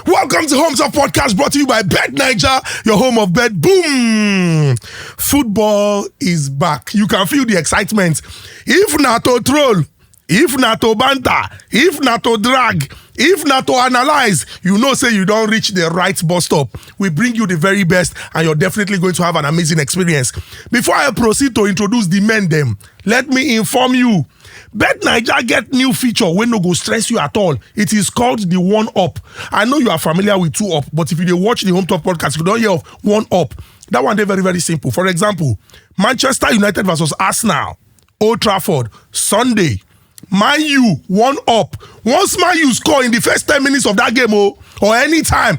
Welcome to Homes of Podcast, brought to you by Bet Niger, your home of bet. Boom! Football is back. You can feel the excitement. If not to troll, if not to banter, if not to drag, if not to analyze, you know say you don't reach the right bus stop. We bring you the very best and you're definitely going to have an amazing experience. Before I proceed to introduce the men them, let me inform you. Bet Niger get new feature when no go stress you at all. It is called the 1-up. I know you are familiar with 2-up, but if you watch the Home Top podcast, you don't hear of 1-up. That one, they're very, very simple. For example, Manchester United versus Arsenal, Old Trafford, Sunday. Man U, 1-up. Once Man U score in the first 10 minutes of that game, or any time,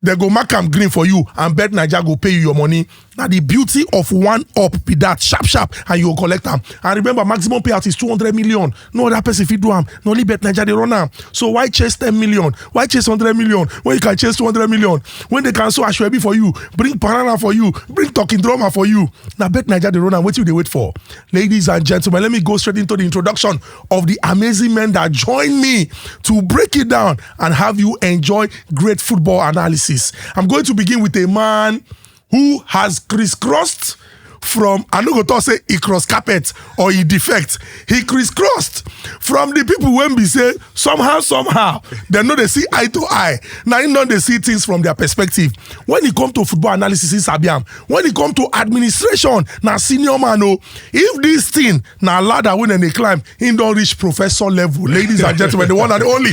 they go mark am green for you and Bet Niger go pay you your money. Now the beauty of 1-up be that sharp and you will collect them. And remember, maximum payout is 200 million. No other person if you do them. No only Bet Niger they run them. So why chase 10 million? Why chase 100 million? When you can chase 200 million? When they cancel Ashwebi for you, bring Parana for you, bring Talking Drama for you. Now Bet Niger they run them. What do they wait for? Ladies and gentlemen, let me go straight into the introduction of the amazing men that join me to break it down and have you enjoy great football analysis. I'm going to begin with a man who has crisscrossed from, I'm not going to say he cross carpet or he defect. He crisscrossed from the people when we say somehow, they know they see eye to eye. Now you know they see things from their perspective. When it comes to football analysis, it's Sabiam. When it comes to administration, now senior man, if this thing, now ladder when they climb, he don't reach professor level. Ladies and gentlemen, the one and the only,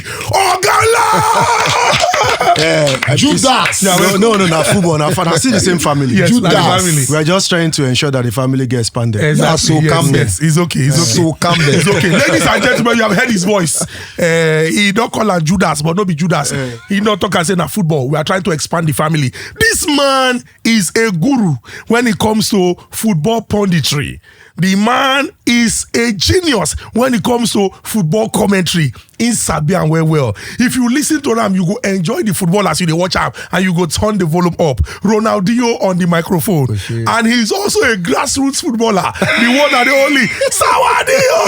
Judas. No, not football. Now, I see the same family. Yes, Judas. family. We are just trying to ensure that the family gets expanded. Exactly. So calm Yes, it's okay. So calm down. It's okay. Ladies and gentlemen, you have heard his voice. He don't call her Judas, but not be Judas. He don't talk and say na football. We are trying to expand the family. This man is a guru when it comes to football punditry. The man is a genius when it comes to football commentary in Sabian well. If you listen to them, you go enjoy the football as you watch out and you go turn the volume up. Ronaldinho on the microphone. And he's also a grassroots footballer. The one and the only Sawadinho.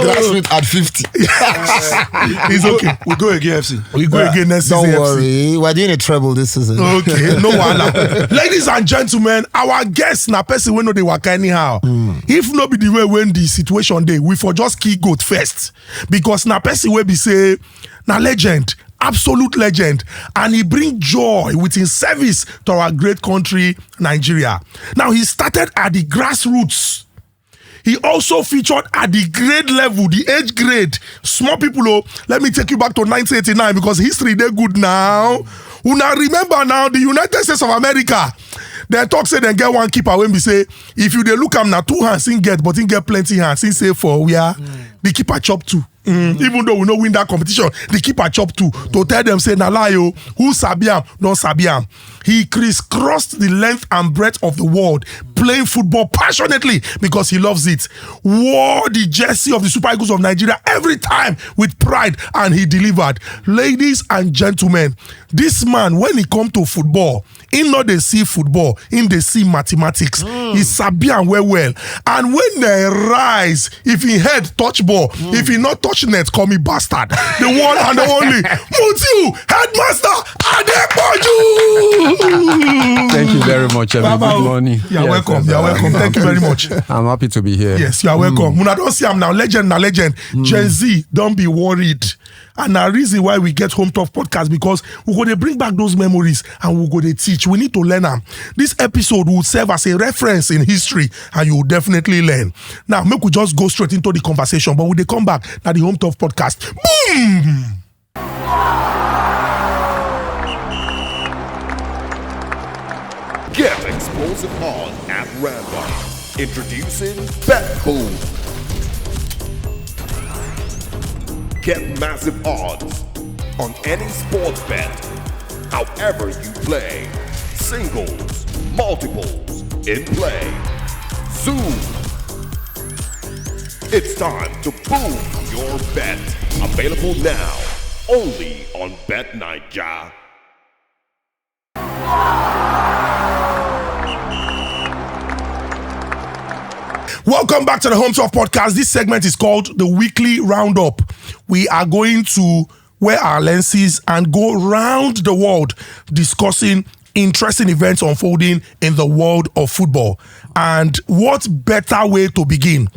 Grassroots at 50. It's okay. We go again, FC. We go again next season. Don't worry. We're doing a treble this season. Okay, no wahala. Ladies and gentlemen, our guests na person we know they work anyhow. If not be the way when the situation dey, we for just kill goat first. Because na person wey be say na legend, absolute legend, and he bring joy with his service to our great country, Nigeria. Now he started at the grassroots. He also featured at the grade level, the age grade. Small people, let me take you back to 1989 because history they good now. Una remember now the United States of America. They talk say they get one keeper when we say if you they look am now 2 hands in get but in get plenty hands in say for where the keeper chop 2. Even though we no win that competition, the keeper chop 2 to tell them say na lie who sabiam don't sabiam. He crisscrossed the length and breadth of the world playing football passionately because he loves it. Wore the jersey of the Super Eagles of Nigeria every time with pride and he delivered. Ladies and gentlemen, this man when he come to football, he not they see football, in they see mathematics. He sabian well. And when they rise, if he head touch ball, if he not touch net, call me bastard. The one and the only Mutiu Headmaster Adepoju. Thank you very much, Good morning. You're welcome. You're welcome. Thank you very much. I'm happy to be here. Yes, you are welcome. When I don't see him now, legend. Gen Z, don't be worried. And the reason why we get Home Talk podcast because we're going to bring back those memories and we're going to teach. We need to learn them. This episode will serve as a reference in history and you will definitely learn. Now, make we just go straight into the conversation, but when they come back at the Home Talk podcast, boom! Get explosive odds at random. Introducing BetBoom. Get massive odds on any sports bet, however you play. Singles, multiples, in play. Zoom. It's time to boom your bet. Available now, only on Bet Niger. Welcome back to the Home Soft Podcast. This segment is called the Weekly Roundup. We are going to wear our lenses and go round the world discussing interesting events unfolding in the world of football. And what better way to begin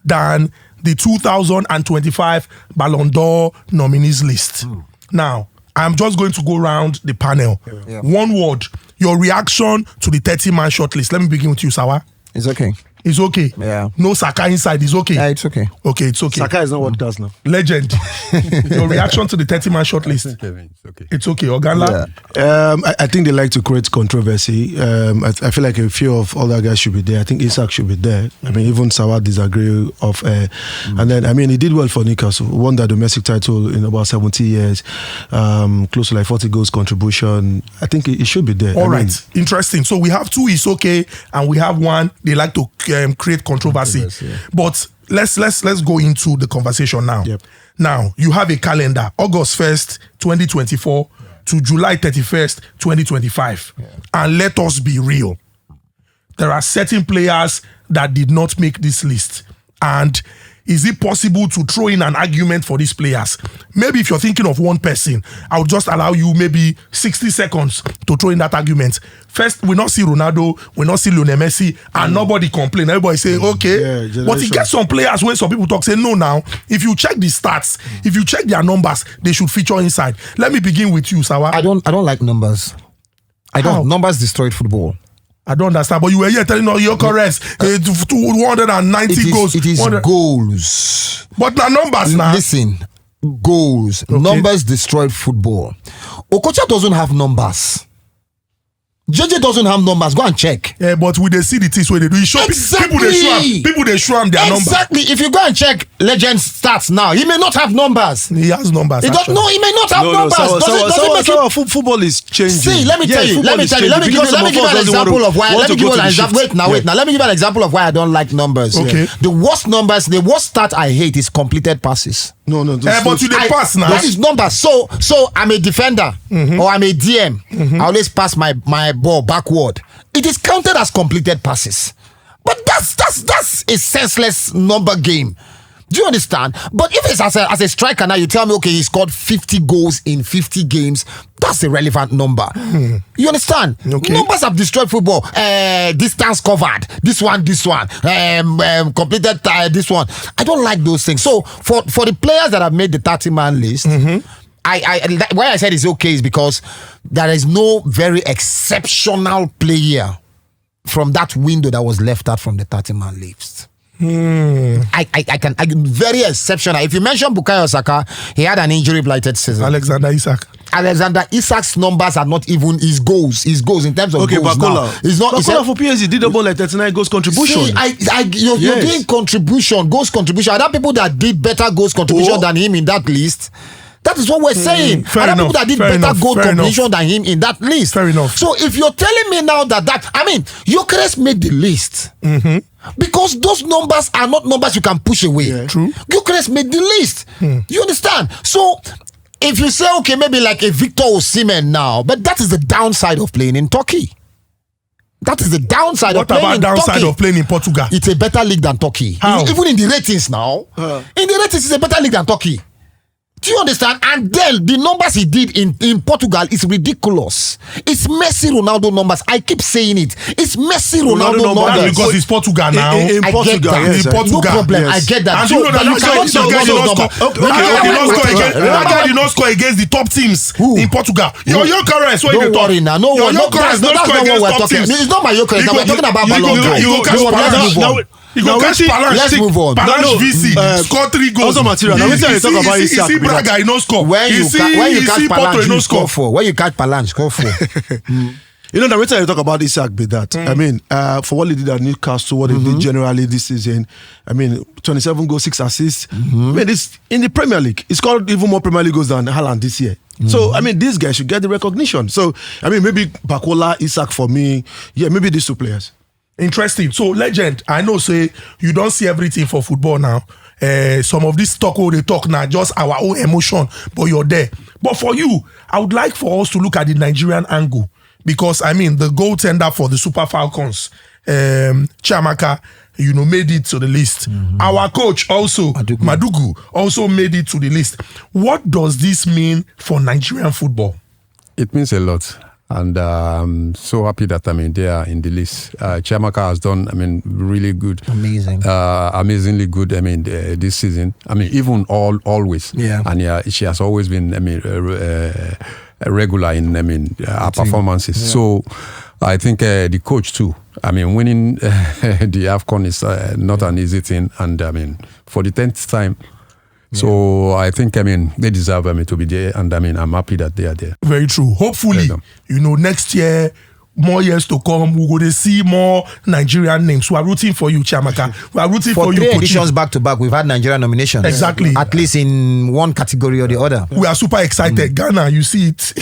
than the 2025 Ballon d'Or nominees list? Now, I'm just going to go around the panel. Yeah. One word, your reaction to the 30-man shortlist. Let me begin with you, Sawa. It's okay. It's okay. Yeah. No Saka inside. It's okay. Yeah, it's okay. Okay, it's okay. Saka is not what it does now. Legend. Your reaction to the 30-man shortlist. It's okay. It's okay. Oganla. I think they like to create controversy. I feel like a few of other guys should be there. I think Isak should be there. I mean, even Sawa disagree of. And then, I mean, he did well for Newcastle. Won that domestic title in about 70 years. Close to like 40 goals contribution. I think he should be there. All right. Interesting. So we have two, it's okay. And we have one, they like to create controversy. Yeah. But let's go into the conversation now. Yep. Now, you have a calendar, August 1st, 2024 to July 31st, 2025. And let us be real. There are certain players that did not make this list. And is it possible to throw in an argument for these players? Maybe if you're thinking of one person, I would just allow you maybe 60 seconds to throw in that argument. First, we not see Ronaldo, we not see Lionel Messi, and nobody complain. Everybody say, okay. Yeah, but you get some players when some people talk, say, no now, if you check the stats, if you check their numbers, they should feature inside. Let me begin with you, Sawa. I don't like numbers. How? Numbers destroyed football. I don't understand, but you were here telling all your corrects. 190 goals. It is 100. goals. But now numbers now. Listen, goals. Okay. Numbers destroyed football. Okocha doesn't have numbers. JJ doesn't have numbers. Go and check. Yeah, but we they see the things where they do. Show Exactly. People they show them their numbers. Exactly. If you go and check Legends stats now, he may not have numbers. He has numbers. He actually. he may not have numbers. Football is changing. See, let me tell you. Let me give you an example of why. Let me give you an example. Wait. Now, let me give you an example of why I don't like numbers. Okay. The worst stat I hate is completed passes. No. But you they pass now. This is numbers. So I'm a defender or I'm a DM. I always pass my ball backward. It is counted as completed passes. But that's a senseless number game. Do you understand? But if it's as a striker now, you tell me, okay, he scored 50 goals in 50 games. That's a relevant number. You understand? Okay. Numbers have destroyed football. Distance covered. This one. Completed this one. I don't like those things. So for the players that have made the 30-man list, why I said it's okay is because there is no very exceptional player from that window that was left out from the 30-man list. I can very exceptional. If you mention Bukayo Saka, he had an injury-blighted season. Alexander Isak's numbers are not even his goals. His goals in terms of goals Bakola. It's not. Bakola for PSG did about like 39 goals contribution. See, you're doing goals contribution. Are there people that did better goals contribution than him in that list? That is what we're saying. Are there people that did better goal contribution than him in that list? Fair enough. So if you're telling me now that I mean, Gyökeres made the list. Because those numbers are not numbers you can push away. Yeah. True. Gyökeres made the list. You understand? So if you say, okay, maybe like a Victor Osimhen now, but that is the downside of playing in Turkey. That is the downside of playing in Turkey. What about downside of playing in Portugal? It's a better league than Turkey. How? Even in the ratings now, in the ratings, it's a better league than Turkey. Do you understand? And then the numbers he did in Portugal is ridiculous. It's Messi Ronaldo numbers. I keep saying it. It's Messi Ronaldo numbers. That's because it's Portugal now. In I Portugal, get that. yes, No problem. yes. I get that. And you know that that guy did not score against the top teams in Portugal. Your Gyökeres, what you Don't worry now. No, that's not what we're talking. It's not my Gyökeres. We're talking about Ballon. You go catch Palanche. Let's move on. Palanche VC score 3 goals. Also material. Now we talk about Isak. You see Braga, he no score. When you catch Palanche, no you score. score for. When you catch Palanche, score for. You know, the reason I talk about Isak be that. I mean, for what he did at Newcastle, what he did generally this season, I mean, 27 goals, 6 assists. I mean, it's in the Premier League. He scored even more Premier League goals than Haaland this year. So, I mean, these guys should get the recognition. So, I mean, maybe Bakola, Isak for me. Yeah, maybe these two players. Interesting. So, Legend, I know, say, you don't see everything for football now. Some of this talk, they talk now, just our own emotion, but you're there. But for you, I would like for us to look at the Nigerian angle. Because, I mean, the goaltender for the Super Falcons, Chiamaka, made it to the list. Our coach also, Madugu, also made it to the list. What does this mean for Nigerian football? It means a lot. And I'm so happy that, they are in the list. Chiamaka has done, really good. Amazingly good, this season. Even always. Yeah. And she has always been, regular in, her performances. Yeah. So I think the coach too. Winning the AFCON is not an easy thing. And, for the 10th time, so I think they deserve to be there, and I'm happy that they are there. Very true. Hopefully, next year, more years to come, we're going to see more Nigerian names. We are rooting for you, Chiamaka. We are rooting for you. 3 editions back to back, we've had Nigerian nominations. Exactly. At least in one category or the other. We are super excited. Ghana, you see it.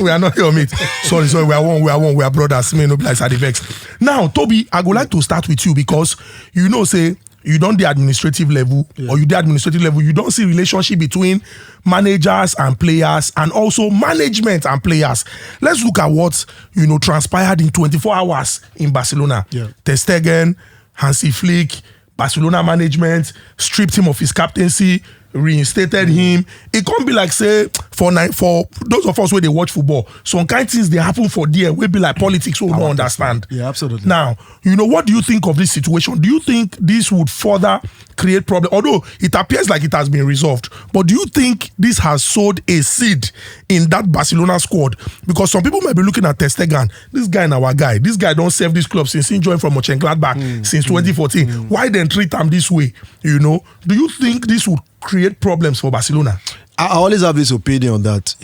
We are not here, mate. Sorry, we are one. We are brothers. No place at the vex. Now, Tobi, I would like to start with you because say you don't the administrative level or you the administrative level, you don't see relationship between managers and players and also management and players. Let's look at what transpired in 24 hours in Barcelona. Ter Stegen, Hansi Flick, Barcelona management stripped him of his captaincy, reinstated him. It can't be like say for those of us where they watch football, some kind of things they happen for there will be like politics we don't understand. Yeah, absolutely. Now, what do you think of this situation? Do you think this would further create problem? Although it appears like it has been resolved, but do you think this has sowed a seed in that Barcelona squad? Because some people might be looking at Ter Stegen, this guy and our guy. This guy don't serve this club since he joined from Mönchengladbach since 2014. Why then treat him this way? Do you think this would create problems for Barcelona? I always have this opinion on that.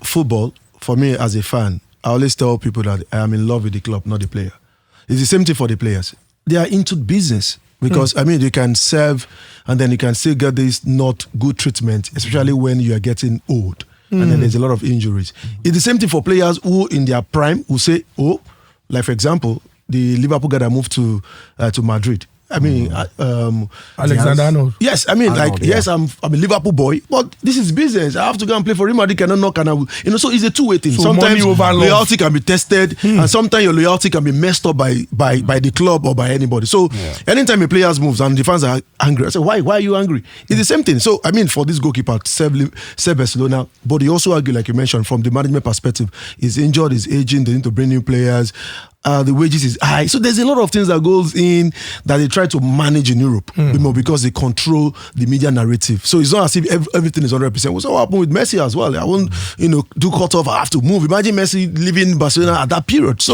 Football, for me as a fan, I always tell people that I am in love with the club, not the player. It's the same thing for the players. They are into business because, you can serve and then you can still get this not good treatment, especially when you are getting old and then there's a lot of injuries. It's the same thing for players who in their prime will say, like for example, the Liverpool guy that moved to Madrid. Alexander Arnold. Yes, yes, I'm a Liverpool boy, but this is business. I have to go and play for Real Madrid. Cannot knock, so it's a two-way thing. So sometimes loyalty can be tested, and sometimes your loyalty can be messed up by the club or by anybody. So anytime a player moves and the fans are angry, I say, why are you angry? It's the same thing. So for this goalkeeper, serve Barcelona, but he also argue, like you mentioned, from the management perspective, he's injured, he's aging, they need to bring new players. The wages is high. So there's a lot of things that goes in that they try to manage in Europe because they control the media narrative. So it's not as if everything is 100%. What's what happened with Messi as well? I won't, do cut off. I have to move. Imagine Messi leaving Barcelona at that period. So,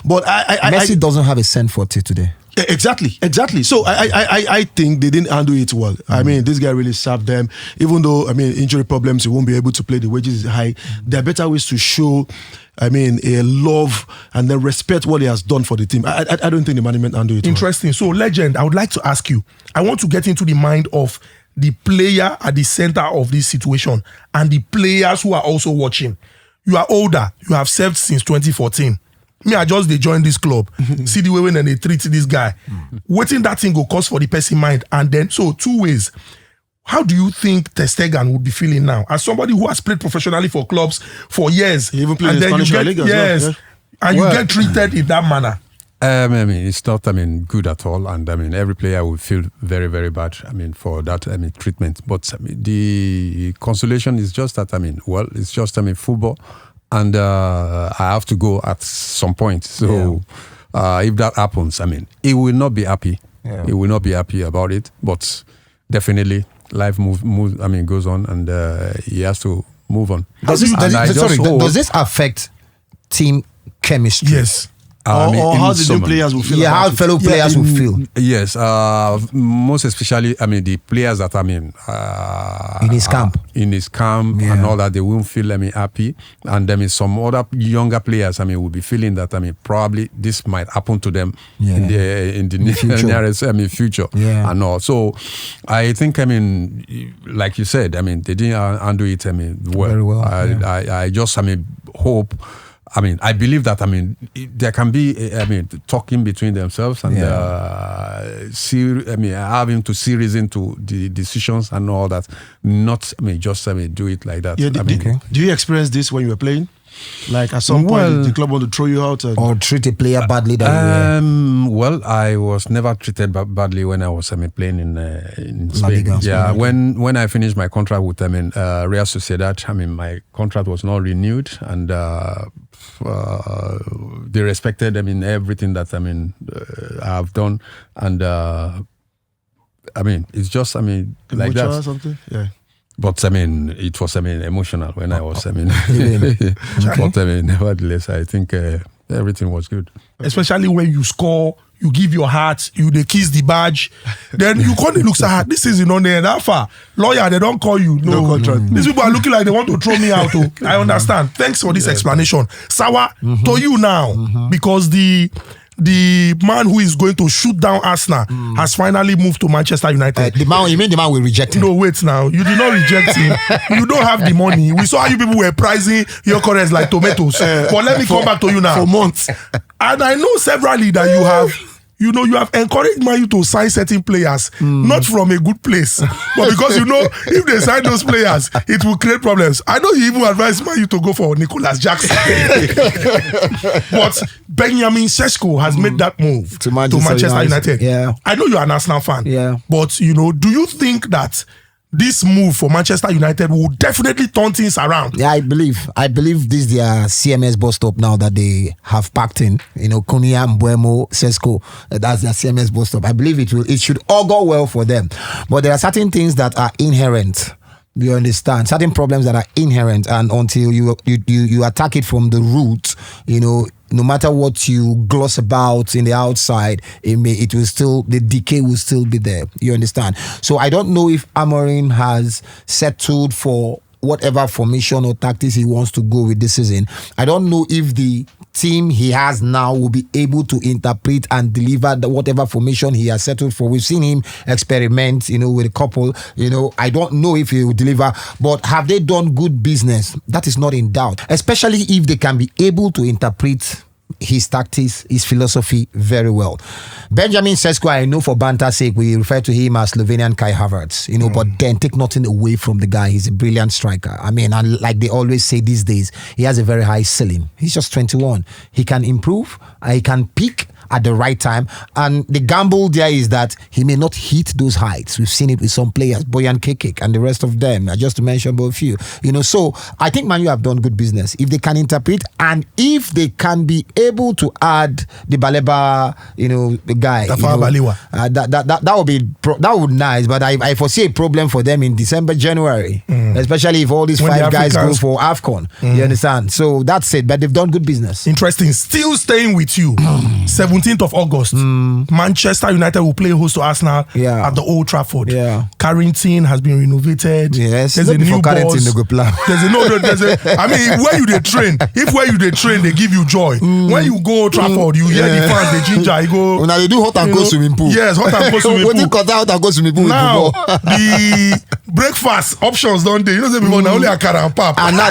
but Messi doesn't have a cent for it today. Exactly. So I think they didn't handle it well. This guy really served them. Even though, injury problems, he won't be able to play. The wages is high. There are better ways to show, a love and then respect what he has done for the team. I don't think the management handle it Interesting. well. So, Legend, I would like to ask you, I want to get into the mind of the player at the center of this situation and the players who are also watching. You are older. You have served since 2014. Me, I just joined this club. See the way when they treat this guy. Waiting that thing go cause for the person mind. And then, so 2 ways. How do you think Ter Stegen would be feeling now? As somebody who has played professionally for clubs for years. He even played in Spanish League as well. Yeah. And you get treated in that manner. It's not, good at all. And, every player will feel very, very bad, for that, treatment. But the consolation is just that, it's just, football. And I have to go at some point. So if that happens, he will not be happy. Yeah. He will not be happy about it. But definitely, life goes on, and he has to move on. Does this affect team chemistry? Yes. Or how the new players will feel. Yeah, how fellow players will feel. Yes, most especially, the players that in his camp, and all that, they won't feel happy. And some other younger players, will be feeling that probably this might happen to them in the nearest future. Yeah. And all. So I think like you said, they didn't handle it well. Very well. I just hope I mean, I believe that, I mean, there can be, talking between themselves and having to see reason to the decisions and all that. Not, just do it like that. Yeah, do you experience this when you were playing? Like at some point, the club want to throw you out or treat a player badly? Well, I was never treated badly when I was playing in Spain. Yeah, when I finished my contract with Real Sociedad, my contract was not renewed, and they respected everything that I have done, and it's just like that. Or something? Yeah. But it was emotional when I was but nevertheless I think everything was good. Especially when you score, you give your heart, they kiss the badge, then you can't look sad. This is on there that far. Lawyer, they don't call you. No contract. These people are looking like they want to throw me out. I understand. Thanks for this explanation. Sawa, to you now, because the man who is going to shoot down Arsenal has finally moved to Manchester United. You mean the man we rejected? No, wait now. You did not reject him. You don't have the money. We saw how you people were pricing your currency like tomatoes. But let me come back to you now. For months. And I know severally that you have encouraged Man U to sign certain players, not from a good place, but because if they sign those players, it will create problems. I know you even advised Man U to go for Nicholas Jackson. But Benjamin Sesko has made that move to Manchester United. Yeah. I know you're an Arsenal fan. Yeah. But, do you think that this move for Manchester United will definitely turn things around? Yeah, I believe this is their CMS bus stop now that they have packed in. Konya, Mbeumo, Sesko, that's their CMS bus stop. I believe it should all go well for them. But there are certain things that are inherent. Do you understand? Certain problems that are inherent, and until you attack it from the root, no matter what you gloss about in the outside, the decay will still be there. You understand? So I don't know if Amorim has settled for whatever formation or tactics he wants to go with this season. I don't know if the team he has now will be able to interpret and deliver whatever formation he has settled for. We've seen him experiment, with a couple. I don't know if he will deliver, but have they done good business? That is not in doubt, especially if they can be able to interpret his tactics, his philosophy very well. Benjamin Sesko, I know for banter's sake, we refer to him as Slovenian Kai Havertz, but then take nothing away from the guy. He's a brilliant striker. And like they always say these days, he has a very high ceiling. He's just 21. He can improve, he can peak at the right time, and the gamble there is that he may not hit those heights. We've seen it with some players, Boyan Kekek and the rest of them, just to mention but a few. So I think Man U have done good business if they can interpret, and if they can be able to add the Baleba, the guy, that would be nice. But I foresee a problem for them in December, January, especially if all these five guys go for AFCON. You understand? So that's it. But they've done good business. Interesting. Still staying with you. 17th of August, Manchester United will play host to Arsenal at the Old Trafford. Yeah. Carrington has been renovated. Yes. There's a new boss. Where you they train, they give you joy. When you go Old Trafford, you hear the fans, the ginger, you go. Now they do hot and cold swimming pool. Yes, hot and cold swimming pool. Hot and cold swimming pool. Now, the breakfast options don't they? Say before, now only akara and pap. And now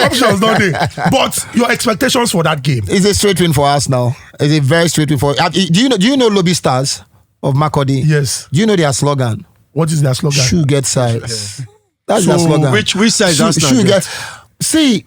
options don't they? But your expectations for that game? It's a straight win for us now. It's a very straight win for. Do you know Lobby Stars of Makodi? Yes. Do you know their slogan? What is their slogan? Shoe get size. That's their slogan. Which size Arsenal shoe get? See,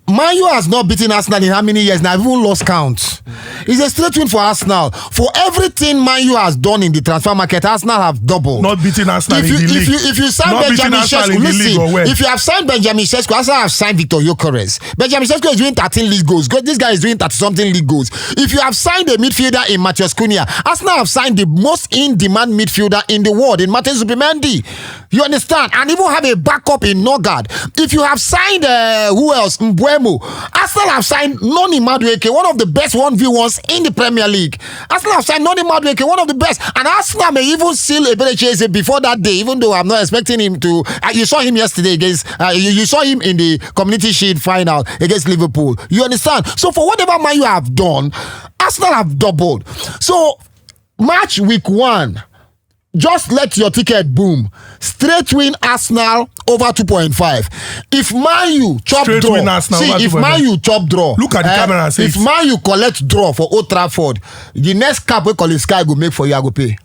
Man U has not beaten Arsenal in how many years now? I've even lost count. It's a straight win for Arsenal. For everything Man U has done in the transfer market, Arsenal have doubled. Not beating Arsenal in the league. If you sign Benjamin Sesko, if you have signed Benjamin Sesko, Arsenal have signed Victor Gyökeres. Benjamin Sesko is doing 13 league goals. This guy is doing 30-something league goals. If you have signed a midfielder in Matheus Cunha, Arsenal have signed the most in-demand midfielder in the world in Martin Zubimendi. You understand? And even have a backup in Nogard. If you have signed who else? Mbeumo. Arsenal have signed Noni Madueke, one of the best 1v1s in the Premier League. Arsenal have signed Noni Madueke, one of the best. And Arsenal may even seal Eberechi before that day, even though I'm not expecting him to. You saw him yesterday against. You saw him in the Community Shield final against Liverpool. You understand? So for whatever Man you have done, Arsenal have doubled. So match week 1. just let your ticket boom. Straight win Arsenal over 2.5. If Man U chop Straight draw, win Arsenal see over if 2.5. Man U chop draw, Look at the camera and say if it. Man U collect draw for Old Trafford, the next cap we call it Sky go make for you, I go pay.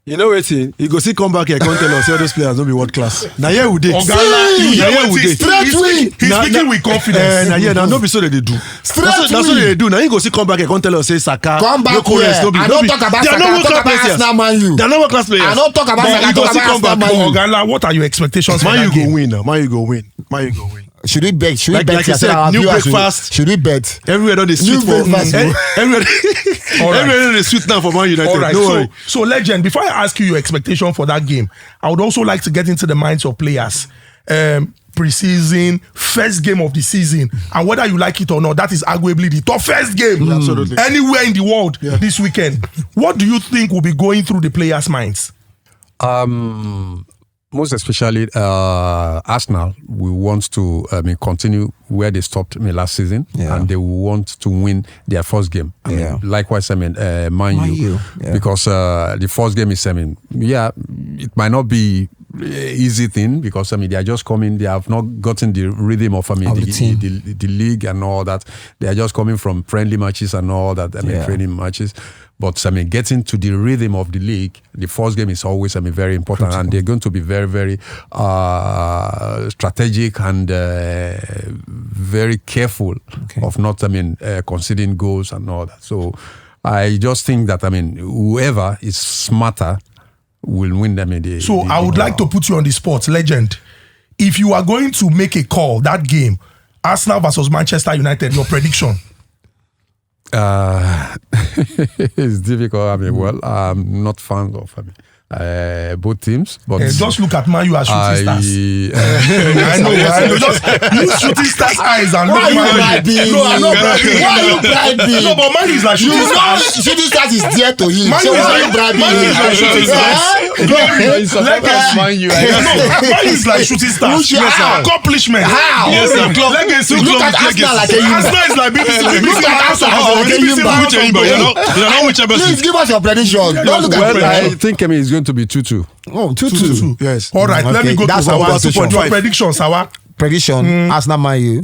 You know what? He go see come back here, come tell us all those players don't be world class. Now here we did. Ogala, you hear what we he's did. Straight win. He's speaking with confidence. Now no be so that they do. Straight That's what win. they do. Now you go see come back here, come tell us say Saka. Come back no here. no be, I no don't be. talk about They are Saka, not I world talk class about players. Arsenal, Man U. They are not world class players. I don't talk about But Saka, I you go talk see about come back. Arsenal, Man U. Ogala, what are your expectations for Man that you game? go win now. Man you go win. Man you go win. Should we bet? Should we Like- bet? like you here? said, Our new viewers breakfast. Should we bet? Everywhere on the street New for breakfast, bro. everywhere on the street now for Man United. All right, No worry. so legend, before I ask you your expectation for that game, I would also like to get into the minds of players. Preseason, first game of the season, and whether you like it or not, that is arguably the toughest game Absolutely. anywhere in the world this weekend. What do you think will be going through the players' minds? Most especially Arsenal, we want to continue where they stopped last season, Yeah. and they want to win their first game. Yeah. Likewise, Man Man U, U, yeah. because the first game is, it might not be easy thing because they are just coming. They have not gotten the rhythm of the team. the league and all that. They are just coming from friendly matches and all that. Yeah. Training matches. But getting to the rhythm of the league, the first game is always very important, critical. And they're going to be very, very strategic and very careful of not conceding goals and all that. So I just think that whoever is smarter will win them. I would like to put you on the spot, legend. If you are going to make a call that game, Arsenal versus Manchester United, your prediction? It's difficult. Well, I'm not fan of both teams, but just look at Man U as shooting stars. I know. Just use shooting stars eyes and look Why you at bribing? No, I'm not bribing. Why you bribing? No, but Man U is like You shooting know stars. shooting stars is dear to him. Man So U is why you like bribing? Man U is like shooting stars. Legacy. No, Man U is like shooting stars. Yes, sir. Accomplishment. How? Yes, sir. Legacy. Look at Arsenal like a human. Arsenal is like BBC. Look at Arsenal like a human. Please give us your prediction. Don't look at well, I prediction. think it's going to be 2-2. Oh, 2-2. Yes. All right, let me go That's to our Sawa. position. Your prediction, Sawa. Prediction. Arsenal, Man U.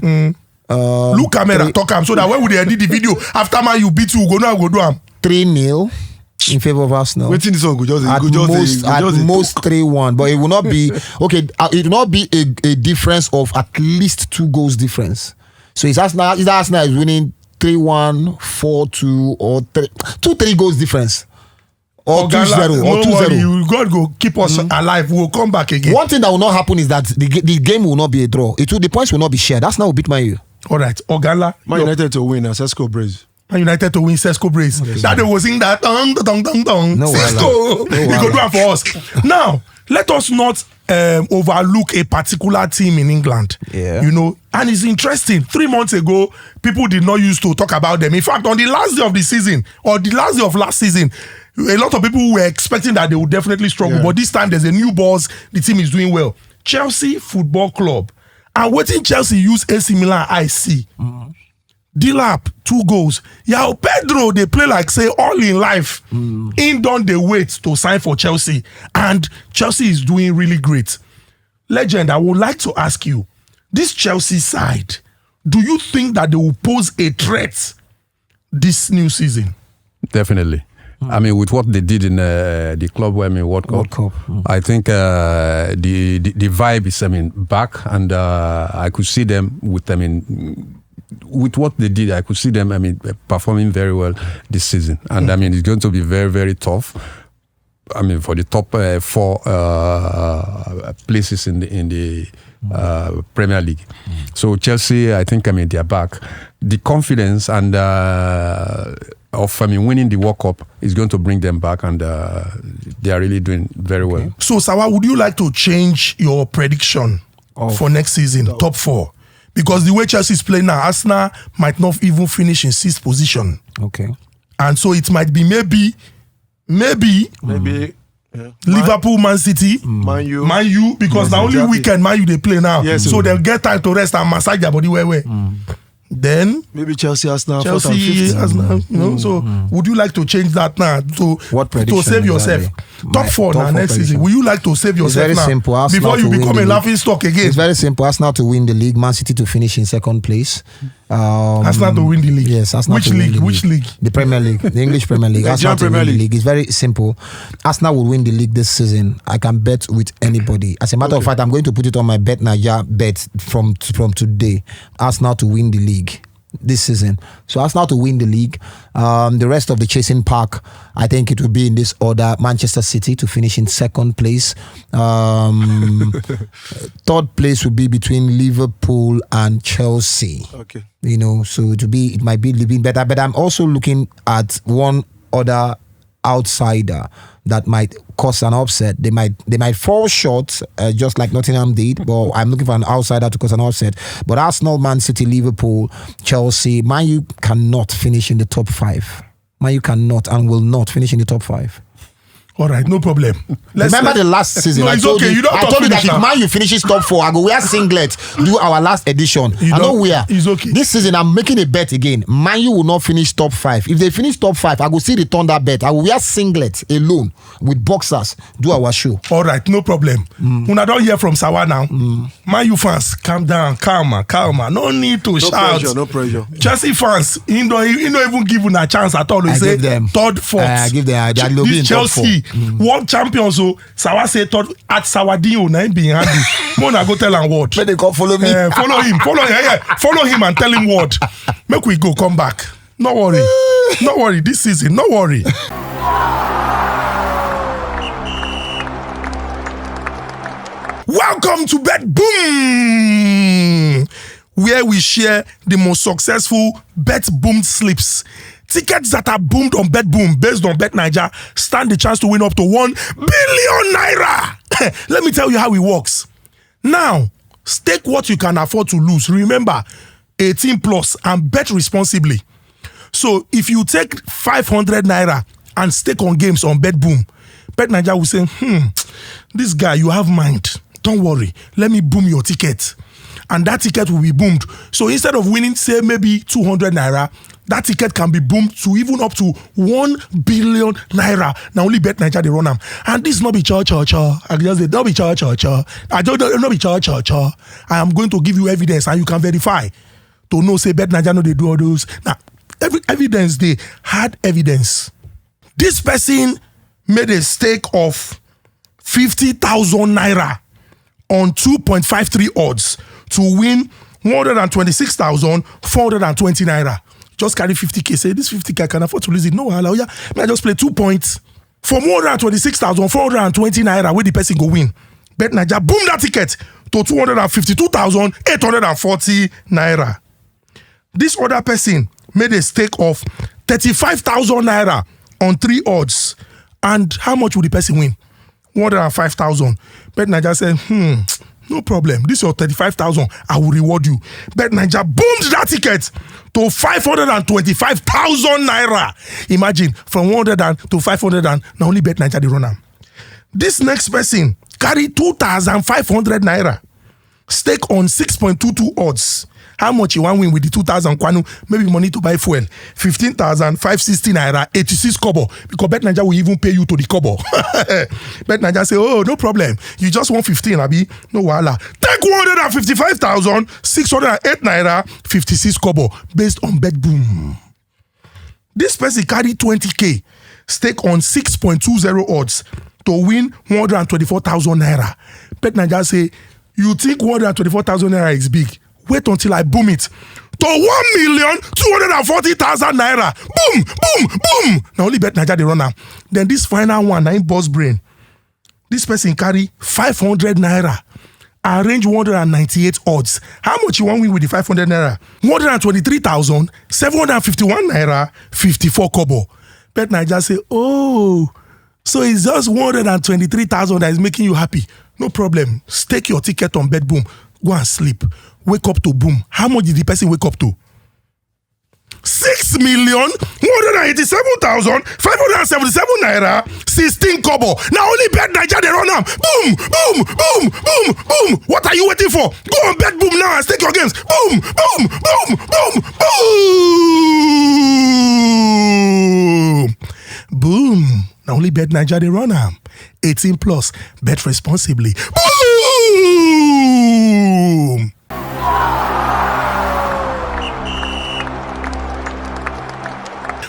Look camera, talk am so that when we dey edit the video after Man U beat you, we go know how we go do am. 3-0 in favor of Arsenal. Waiting this one go just At most 3-1, but it will not be okay. It will not be a difference of at least 2 goals difference. So it's Arsenal. Either Arsenal is winning 3-1, 4-2, or 2-3 goals difference, or 2-0 or 2-0. God go keep us alive. We'll come back again. One thing that will not happen is that the game will not be a draw. The points will not be shared. Arsenal will beat Man U. All right, Ogala. Man United to win. Sesko Brace. Man United to win Sesko Brace. That they was sing that dong. No, Sesko. no, He go do it for us. Now, let us not overlook a particular team in England. Yeah. You know, and it's interesting. 3 months ago, people did not used to talk about them. In fact, on the last day of the season, or the last day of last season, a lot of people were expecting that they would definitely struggle. But this time, there's a new boss. The team is doing well. Chelsea Football Club. And waiting Chelsea use AC Milan IC. Dilap, 2 goals. Yao Pedro, they play like say all in life. In done they wait to sign for Chelsea. And Chelsea is doing really great. Legend, I would like to ask you, this Chelsea side, do you think that they will pose a threat this new season? Definitely. With what they did in the Club World Cup. I think the vibe is back, and I could see them with with what they did. I could see them performing very well this season, and it's going to be very, very tough. For the top 4 places in the Premier League. So Chelsea, I think they are back. The confidence and of winning the World Cup is going to bring them back, and they are really doing very well. So Sawa, would you like to change your prediction for next season, top 4? Because the way Chelsea is playing now, Arsenal might not even finish in 6th position. Okay. And so it might be maybe Liverpool, Man City, Man U, because the only weekend Man U they play now. Yes, so they'll get time to rest and massage their body where. Then maybe Chelsea, Arsenal, Arsenal, you know. So would you like to change that now to What prediction save yourself? exactly? Top four now next season. Will you like to save yourself very now simple. Arsenal before you to win become the a league. laughing stock again? It's very simple. Arsenal to win the league, Man City to finish in second place. Arsenal to win the league. Yes, Arsenal Which to win league? the Which league? The Premier League, the English Premier League. Arsenal to Premier win the League. league. It's very simple. Arsenal will win the league this season. I can bet with anybody. As a matter of fact, I'm going to put it on my Bet Naija bet from today. Arsenal to win the league this season. So Arsenal to win the league. The rest of the chasing pack, I think it will be in this order. Manchester City to finish in second place. Third place will be between Liverpool and Chelsea. Okay. You know, so it might be living better. But I'm also looking at one other outsider that might cause an upset. They might fall short, just like Nottingham did. But I'm looking for an outsider to cause an upset. But Arsenal, Man City, Liverpool, Chelsea, Man U cannot finish in the top 5. Man U cannot and will not finish in the top 5. All right, no problem. Remember the last season? No, I it's told okay. you, You don't I have to told you that finish if now. Man U finishes top 4, I go wear singlet. Do our last edition. I know where. It's okay. This season, I'm making a bet again. Man U will not finish top 5. If they finish top 5, I go see return that bet. I will wear singlet alone with boxers. Do our show. All right, no problem. When I don't hear from Sawa now, Man U fans, calm down, calmer. No need to shout. No pressure. Chelsea fans, he don't even give you a chance at all. They I say give them. third, fourth. I give them. They are lobbying This top 4. Chelsea, world champions. So Sawa say third at Sawadinho. Now being handy. Mona go tell him what. May they come follow me. Follow him. Follow him and tell him what. Make we go. Come back. No worry. No worry. This season. No worry. Welcome to Bet Boom, where we share the most successful Bet Boom slips. Tickets that are boomed on Bet Boom based on Bet Naija stand the chance to win up to 1 billion naira. Let me tell you how it works. Now, stake what you can afford to lose. Remember, 18 plus and bet responsibly. So if you take 500 naira and stake on games on Bet Boom, Bet Naija will say, this guy, you have mind. Don't worry. Let me boom your ticket. And that ticket will be boomed. So instead of winning, say, maybe 200 naira, that ticket can be boomed to even up to 1 billion naira. Now only Bet Naija they run them. And this not be cha. I just say, don't be cha. I don't not be cha. I am going to give you evidence and you can verify to know, say, Bet Naija no they do all those. Now, every evidence, they had evidence. This person made a stake of 50,000 naira on 2.53 odds to win 126,420 naira. Just carry 50k. Say this 50k I can afford to lose it. No, allow ya. May I just play 2 points for 126,420 naira where the person go win. Bet Naija boom that ticket to 252,840 naira. This other person made a stake of 35,000 naira on 3 odds. And how much would the person win? 105,000. Bet Naija said, no problem. This is your 35,000. I will reward you. Bet Naija boomed that ticket to 525,000 naira. Imagine from 100 to 500 and now only Bet Naija they run am. This next person carry 2,500 naira. Stake on 6.22 odds. How much you want win with the 2,000 kwanu? Maybe money to buy fuel. 15,560 naira, 86 kobo. Because Bet Naija will even pay you to the kobo. Bet Naija say, oh, no problem. You just want 15, abi? No wahala. Take 155,608 naira, 56 kobo. Based on Bet Boom. This person carry 20k. Stake on 6.20 odds to win 124,000 naira. Bet Naija say, you think 124,000 naira is big? Wait until I boom it to 1,240,000 naira. Boom. Now only Bet Naija they run now. Then this final one, na him boss brain. This person carry 500 naira. Arrange 198 odds. How much you want win with the 500 naira? 123,751 naira, 54 kobo. Bet Naija say, oh, so it's just 123,000 that is making you happy. No problem. Stake your ticket on Bet Boom. Go and sleep. Wake up to boom. How much did the person wake up to? 6,187,577 naira, 16 kobo. Now only Bet Naija they run am. Boom. What are you waiting for? Go on Bet Boom now and stake your games. Boom. Boom. Now only Bet Naija they run am. 18 plus. Bet responsibly. Boom!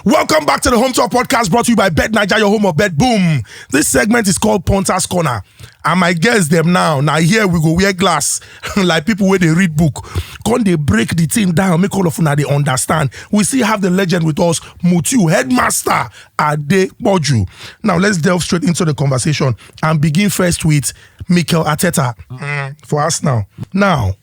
Welcome back to the Home Talk Podcast, brought to you by Bet Nigeria, your home of bet. Boom. This segment is called Punter's Corner. And my guests them now. Now here we go wear glass like people where they read book. Can they break the thing down? Make all of them they understand. We still have the legend with us, Mutiu, headmaster Adepoju. Now let's delve straight into the conversation and begin first with Mikel Arteta for us now. Now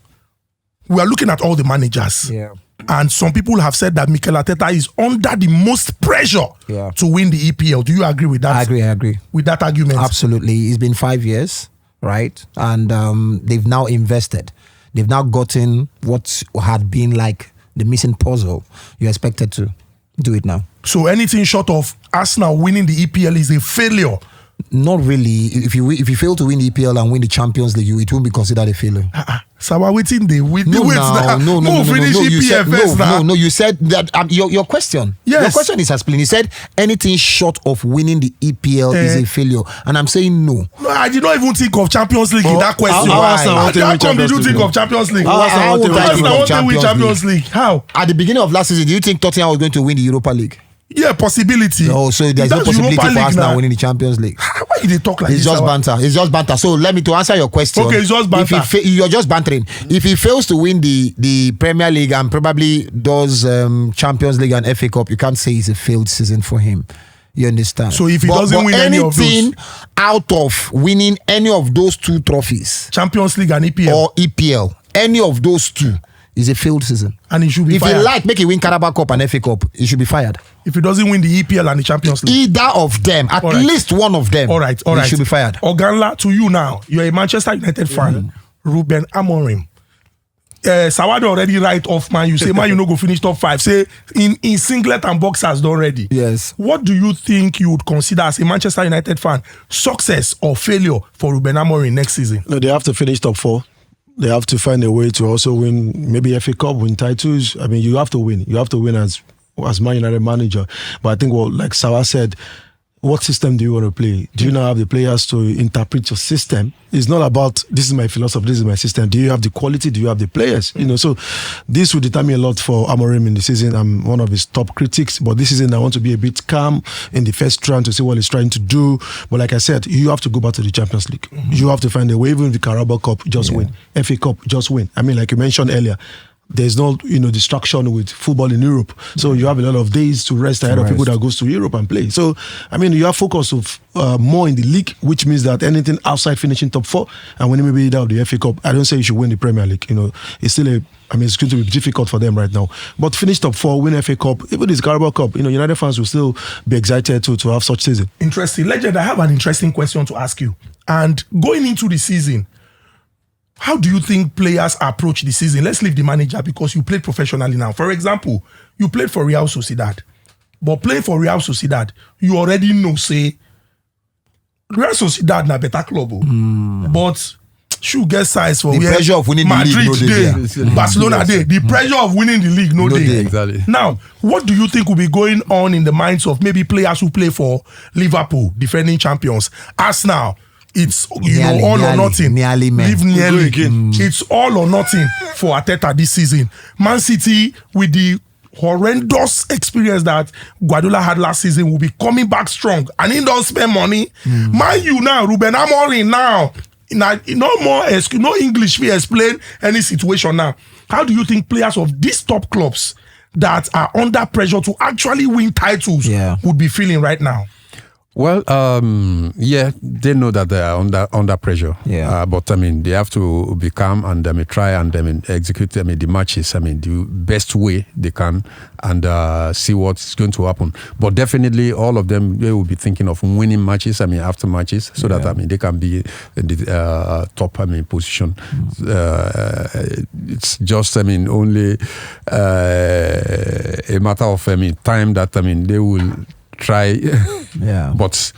we are looking at all the managers. Yeah. And some people have said that Mikel Arteta is under the most pressure to win the EPL. Do you agree with that? I agree. With that argument? Absolutely. It's been 5 years, right? And they've now invested. They've now gotten what had been like the missing puzzle. You're expected to do it now. So anything short of Arsenal winning the EPL is a failure? Not really. If you fail to win the EPL and win the Champions League, it won't be considered a failure. So we're waiting the wait. No. You said that your question. Yes. Your question is explained. You said anything short of winning the EPL is a failure, and I'm saying no. No, I did not even think of Champions League in that question. How come did you think of Champions League? How would I think of Champions League? How? At the beginning of last season, do you think Tottenham was going to win the Europa League? Yeah, possibility. No, so there's no possibility for Arsenal winning the Champions League. Why did they talk like this? It's just banter. So let me to answer your question. Okay, it's just banter. You're just bantering. If he fails to win the Premier League and probably does Champions League and FA Cup, you can't say it's a failed season for him. You understand? So if he doesn't win any of those, anything out of winning any of those two trophies, Champions League and EPL, or EPL, any of those two, is a failed season. And he should be fired. If he make him win Carabao Cup and FA Cup, he should be fired. If he doesn't win the EPL and the Champions League, either of them, at least one of them, all right, he should be fired. Oganla, to you now, you're a Manchester United fan. Ruben Amorim. Sawadinho already write off Man. You say Man, you no go finish top 5. Say in singlet and boxers done ready. Yes. What do you think you would consider as a Manchester United fan success or failure for Ruben Amorim next season? No, they have to finish top 4. They have to find a way to also win, maybe FA Cup, win titles. I mean, you have to win. You have to win as Man United manager. But I think, like Sawa said, what system do you want to play? Do you now have the players to interpret your system? It's not about, this is my philosophy, this is my system. Do you have the quality? Do you have the players? So this will determine a lot for Amorim in the season. I'm one of his top critics, but this season I want to be a bit calm in the first round to see what he's trying to do. But like I said, you have to go back to the Champions League. You have to find a way. Even the Carabao Cup, just win. FA Cup, just win. I mean, like you mentioned earlier, there's no distraction with football in Europe, so you have a lot of days to rest ahead of people that goes to Europe and play. So I mean, you have focus of more in the league, which means that anything outside finishing top 4 and winning maybe out the FA Cup, I don't say you should win the Premier League. It's still it's going to be difficult for them right now, but finish top 4, win FA Cup, even this Carabao Cup, United fans will still be excited to have such season. Interesting. Legend, I have an interesting question to ask you. And going into the season, how do you think players approach the season? Let's leave the manager because you played professionally now. For example, you played for Real Sociedad. But playing for Real Sociedad, you already know, say, Real Sociedad na better club. But should get size for the pressure of winning Madrid the league. Day, Barcelona Day. The pressure of winning the league, no day. Exactly. Now, what do you think will be going on in the minds of maybe players who play for Liverpool, defending champions, Arsenal? It's all or nothing. Nearly. It's all or nothing for Arteta this season. Man City, with the horrendous experience that Guardiola had last season, will be coming back strong, and he don't spend money. Man, you now, Ruben Amorim now. No English we explain any situation now. How do you think players of these top clubs that are under pressure to actually win titles would be feeling right now? Well, they know that they are under pressure. But they have to be calm and try and execute the matches. The best way they can and see what's going to happen. But definitely, all of them, they will be thinking of winning matches. After matches, so that they can be in the top position. It's just only a matter of time that they will try, but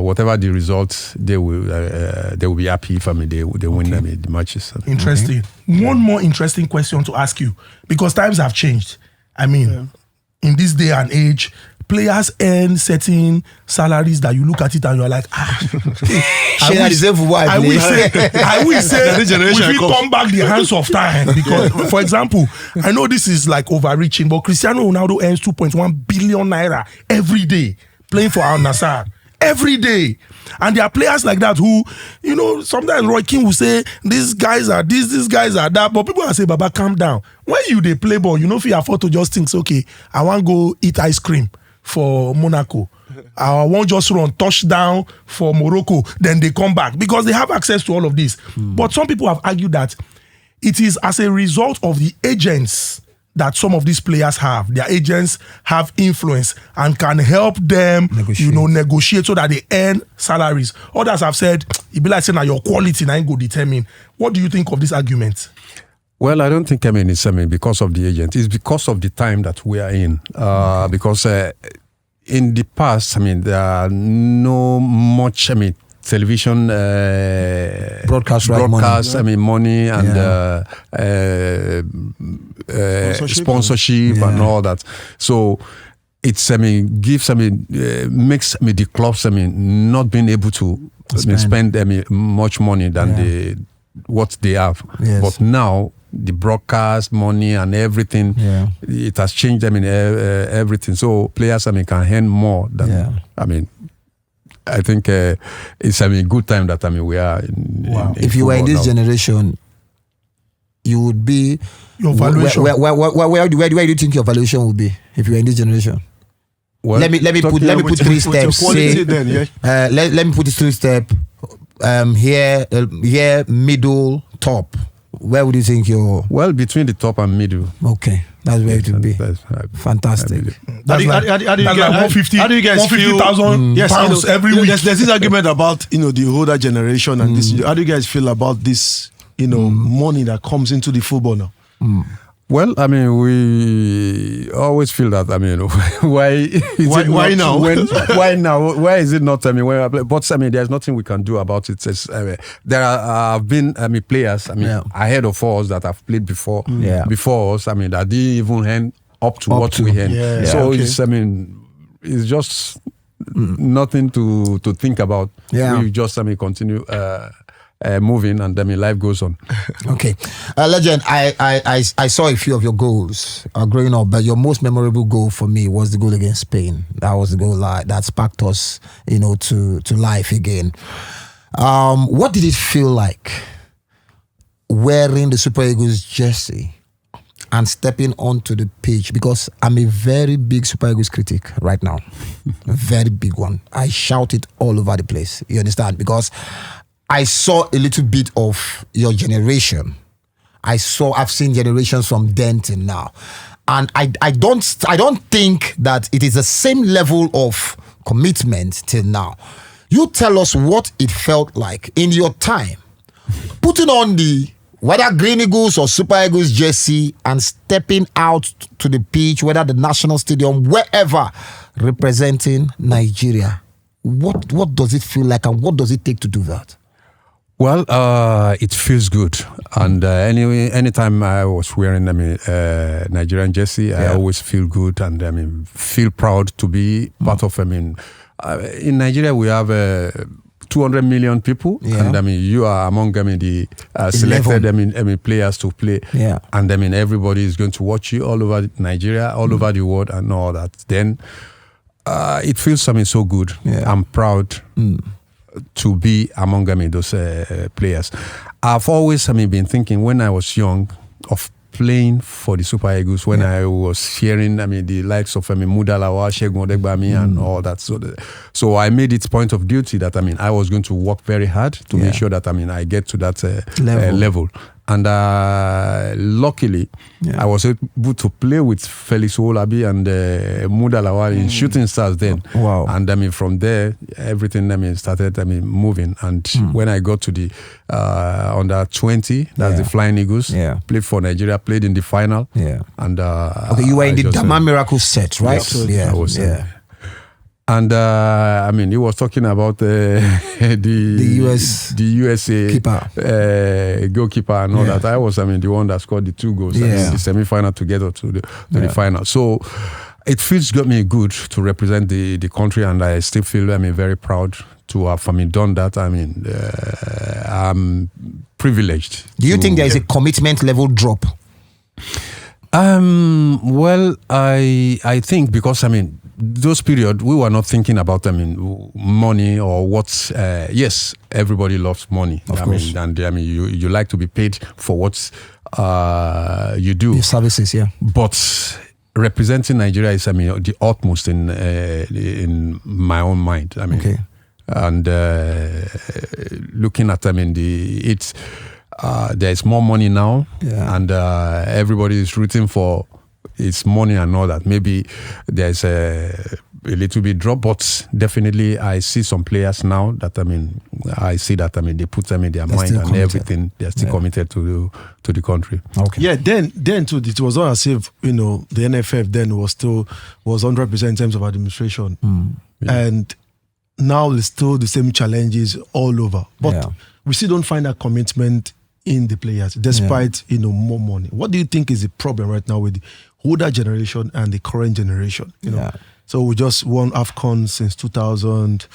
whatever the results, they will be happy if they win the matches. Interesting. One more interesting question to ask you, because times have changed. In this day and age, players earn certain salaries that you look at it and you're like, I wish say we will turn back the hands of time. Because, for example, I know this is like overreaching, but Cristiano Ronaldo earns 2.1 billion naira every day playing for Al Nassr. Every day. And there are players like that who, you know, sometimes Roy King will say, these guys are this, these guys are that. But people will say, Baba, calm down. When they play ball, you know, if you afford to just think, okay, I want to go eat ice cream for Monaco. I won't just run touchdown for Morocco. Then they come back because they have access to all of this. But some people have argued that it is as a result of the agents that some of these players have. Their agents have influence and can help them, negotiate so that they earn salaries. Others have said, it be like saying that your quality now go determine. What do you think of this argument? Well, I don't think, it's because of the agent. It's because of the time that we are in. Because in the past, there are no much, television broadcast money and sponsorship and all that. So it's gives makes the clubs not being able to spend much money than what they have. Yes. But now the broadcast money and everything, it has changed. Everything. So players can earn more than I think it's a good time that we are in if you were in this generation, you would be your valuation. Where do you think your valuation would be if you were in this generation? Well, let me put 3 steps. Let me put it 3 steps. Here, middle, top. Where would you think you're? Well, between the top and middle. Okay, that's where it would be. Fantastic. How do you guys feel? 150,000 pounds every week. There's this argument about the older generation and this. How do you guys feel about this? Money that comes into the football now. Well, we always feel that. Why now? Why now? Why is it not? But there's nothing we can do about it. There have been players. Ahead of us that have played before us. That didn't even hand up to what we hand. It's just nothing to think about. We just continue. Moving and then life goes on. Okay, Legend. I saw a few of your goals growing up, but your most memorable goal for me was the goal against Spain. That was the goal that sparked us, to life again. What did it feel like wearing the Super Eagles jersey and stepping onto the pitch? Because I'm a very big Super Eagles critic right now, a very big one. I shout it all over the place. You understand? Because I saw a little bit of your generation. I've seen generations from then till now. And I don't think that it is the same level of commitment till now. You tell us what it felt like in your time, putting on whether Green Eagles or Super Eagles jersey and stepping out to the pitch, whether the National Stadium, wherever, representing Nigeria. What does it feel like and what does it take to do that? Well, it feels good, and anytime I was wearing Nigerian jersey, I always feel good and feel proud to be part of. In Nigeria we have 200 million people, and you are among the selected players to play, and everybody is going to watch you all over Nigeria, all over the world, and all that. Then it feels so good. I'm proud. To be among those players. I've always been thinking when I was young of playing for the Super Eagles when I was hearing the likes of Mudalawa, Shegun Odegbami and all that. So I made it point of duty that I was going to work very hard to make sure that I get to that level. And luckily, I was able to play with Felix Olabi and Mudalawa in Shooting Stars then. Wow. And from there, everything started moving. And when I got to the under 20, that's the Flying Eagles, played for Nigeria, played in the final. Yeah. And okay, you were in the Dama Miracle set, right? I was. And he was talking about the USA keeper, goalkeeper and all that. I was the one that scored the 2 goals in the semi-final to get up to the final. So it feels good to represent the country, and I still feel very proud to have done that. I'm privileged. Do you think there is a commitment level drop? Well, I think because those period we were not thinking about money or what. Yes, everybody loves money. Of course. And you like to be paid for what you do. The services, yeah. But representing Nigeria is the utmost in my own mind. Okay. And looking at there's more money now, and everybody is rooting for its money and all that. Maybe there's a little bit drop, but definitely I see some players now that I see that they put their mind and committed. everything. They're still committed to the country. Okay. Yeah, then too, it was not as if the NFF then was 100% in terms of administration, and now there's still the same challenges all over. But we still don't find that commitment in the players, despite more money. What do you think is the problem right now with the older generation and the current generation? So we just won AFCON since 2000.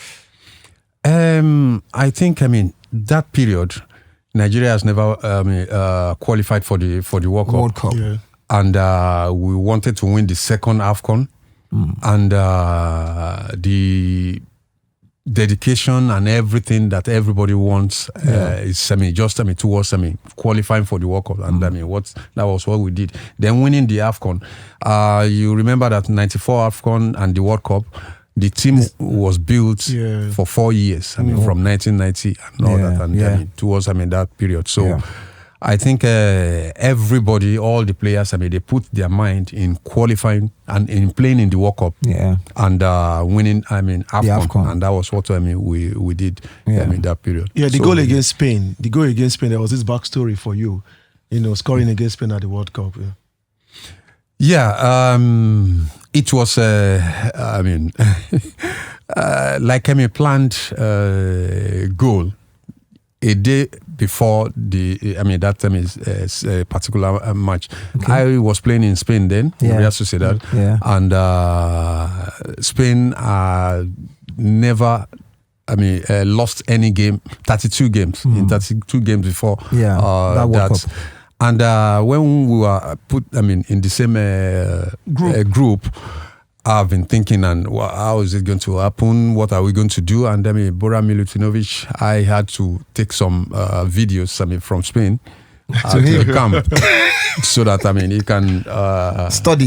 I think that period, Nigeria has never qualified for the World Cup. Yeah. And we wanted to win the second AFCON, and the dedication and everything that everybody wants is towards qualifying for the World Cup, and that was what we did. Then winning the AFCON, you remember that 94 AFCON and the World Cup, the team was built for 4 years. From 1990 and all that, and towards that period. So I think everybody, all the players, they put their mind in qualifying and in playing in the World Cup, and winning. AFCON, and that was what we did. That period. Yeah, the goal against Spain. There was this backstory for you, scoring against Spain at the World Cup. It was like a planned goal. A day before that time is a particular match. Okay. I was playing in Spain then, Real Sociedad, and Spain never lost any game, 32 games in 32 games before that World Cup. And when we were put in the same group, I've been thinking, and how is it going to happen? What are we going to do? And Bora Milutinovic, I had to take some videos from Spain to the camp so that he can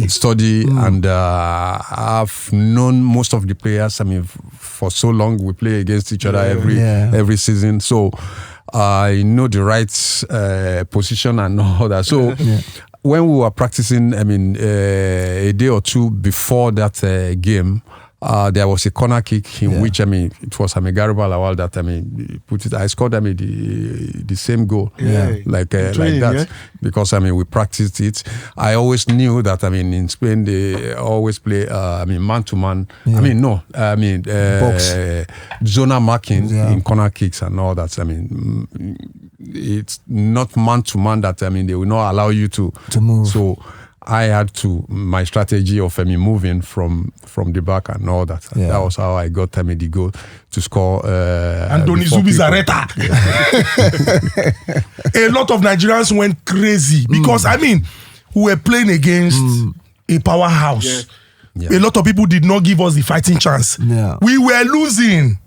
study and I've known most of the players. For so long we play against each other every season, so I know the right position and all that. So. When we were practicing, a day or two before that game, there was a corner kick in which it was Garba Lawal that put it. I scored the same goal like that because we practiced it. I always knew that in Spain they always play man to man. Box zonal marking in corner kicks and all that. It's not man to man that they will not allow you to move. So I had my strategy of moving from the back and all that. That was how I got the goal to score. Anthony Zubizarreta. A lot of Nigerians went crazy because we were playing against a powerhouse. A lot of people did not give us the fighting chance. We were losing,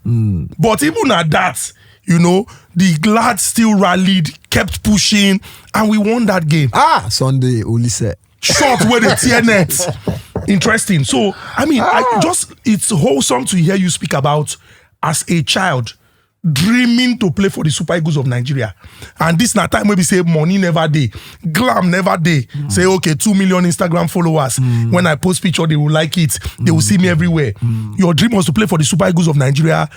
but even at that, the lads still rallied, kept pushing, and we won that game. Sunday, Olise. Short with the tier net. Interesting. So, it's wholesome to hear you speak about as a child dreaming to play for the Super Eagles of Nigeria. And this na time where we say money never day, glam never day. Say, okay, 2 million Instagram followers. When I post picture, they will like it. They will see me everywhere. Your dream was to play for the Super Eagles of Nigeria,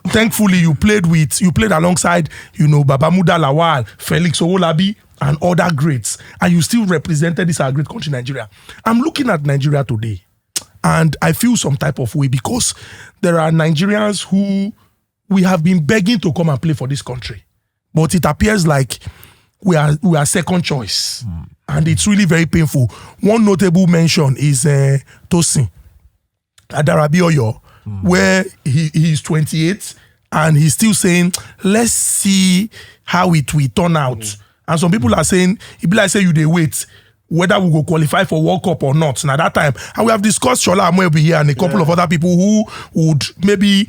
Thankfully, you played alongside, Babamuda Lawal, Felix Owolabi, and other greats, and you still represented this our great country, Nigeria. I'm looking at Nigeria today, and I feel some type of way because there are Nigerians who we have been begging to come and play for this country, but it appears like we are second choice. And it's really very painful. One notable mention is Tosin Adarabioyo, where he's 28 and he's still saying, let's see how it will turn out. And some people are saying, it be like say you they wait whether we go qualify for World Cup or not. Now that time, and we have discussed Shola Amoebi here and a couple of other people who would maybe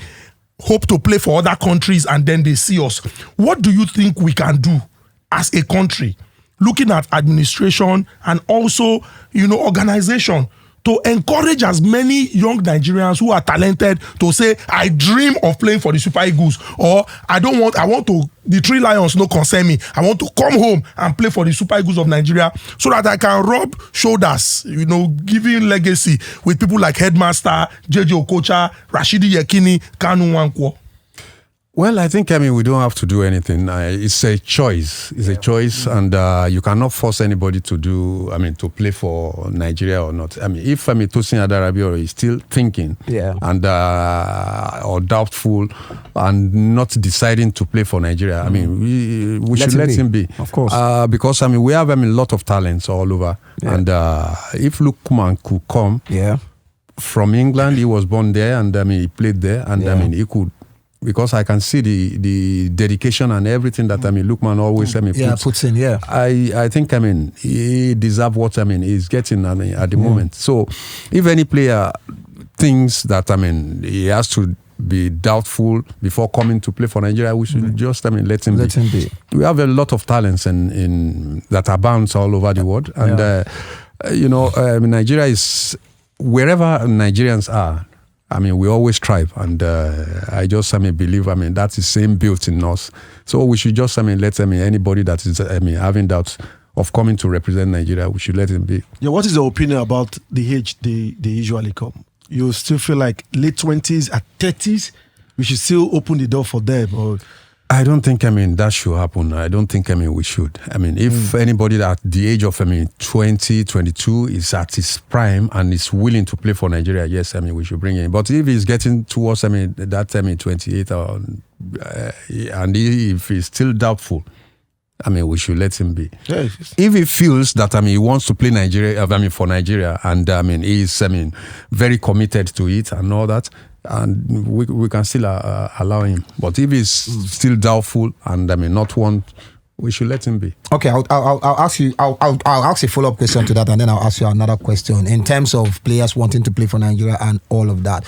hope to play for other countries and then they see us. What do you think we can do as a country, looking at administration and also, organization, to encourage as many young Nigerians who are talented to say, I dream of playing for the Super Eagles, or the Three Lions no concern me. I want to come home and play for the Super Eagles of Nigeria so that I can rub shoulders, giving legacy with people like Headmaster, JJ Okocha, Rashidi Yekini, Kanu Nwankwo. Well, I think, we don't have to do anything. It's a choice. It's a choice, and you cannot force anybody to to play for Nigeria or not. If Tosin Adarabioyo is still thinking and or doubtful and not deciding to play for Nigeria, we should let him be. Of course. Because, we have a lot of talents all over. Yeah. And if Lukman could come from England, he was born there, and he played there, and he could. Because I can see the dedication and everything that Lukman always puts in. Yeah, I think he deserves what he's getting at the moment. So if any player thinks that he has to be doubtful before coming to play for Nigeria, we should just let him be. We have a lot of talents in that abounds all over the world, and Nigeria is wherever Nigerians are. We always strive, and I just believe that is same built in us. So we should just let anybody that is having doubts of coming to represent Nigeria, we should let him be. Yeah, what is your opinion about the age they usually come? You still feel like late 20s at 30s, we should still open the door for them, or? I don't think, that should happen. I don't think, we should. If anybody at the age of, 20, 22 is at his prime and is willing to play for Nigeria, yes, we should bring him. But if he's getting towards, that, 28, and if he's still doubtful, we should let him be. Yes. If he feels that, he wants to play Nigeria, for Nigeria, and, he's, very committed to it and all that, and we can still allow him. But if he's still doubtful and not want, we should let him be. Okay, I'll ask you. I'll ask a follow-up question to that, and then I'll ask you another question in terms of players wanting to play for Nigeria and all of that.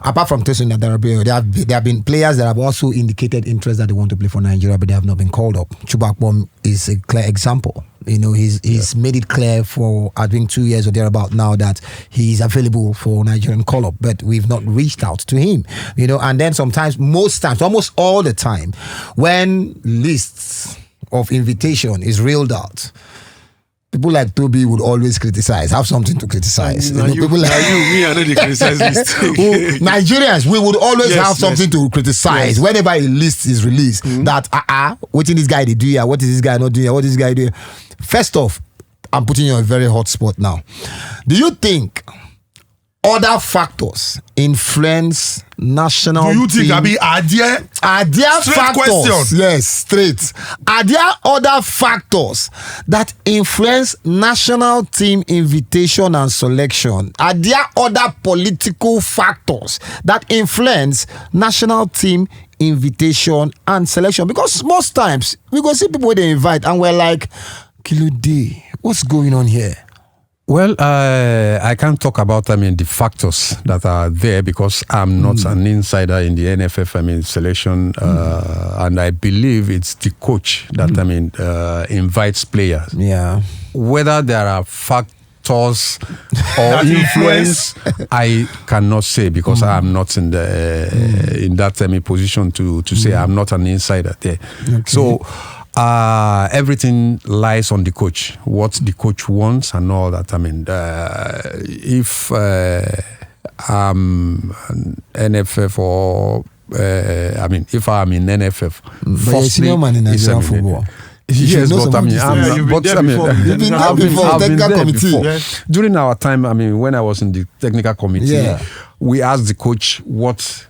Apart from Tosin Adarabioyo, there have been players that have also indicated interest that they want to play for Nigeria, but they have not been called up. Chubakbom is a clear example. He's made it clear for I think 2 years or thereabout now that he's available for Nigerian call-up, but we've not reached out to him. And then sometimes, most times, almost all the time, when lists of invitation is reeled out, people like Tobi would always criticize, have something to criticize. People like me, I know the criticize list. Nigerians, we would always have something to criticize whenever a list is released. That what is this guy they do here? What is this guy not doing here? What is this guy doing? First off, I'm putting you on a very hot spot now. Do you think other factors influence national team? Do you think are there factors? question. Yes, straight. Are there other factors that influence national team invitation and selection? Are there other political factors that influence national team invitation and selection? Because most times we go see people they invite and we're like, Kilode, what's going on here? Well, I can't talk about, the factors that are there because I'm not an insider in the NFF, selection, and I believe it's the coach that, invites players. Yeah. Whether there are factors or influence, I cannot say because I'm not in the in that position to say. I'm not an insider there. Okay. So, everything lies on the coach, what the coach wants and all that. If I'm an NFF or if I'm in NFF, but you're senior man in Nigerian football. Yes, but you've been there before. Technical committee. Yes. During our time, when I was in the technical committee, we asked the coach what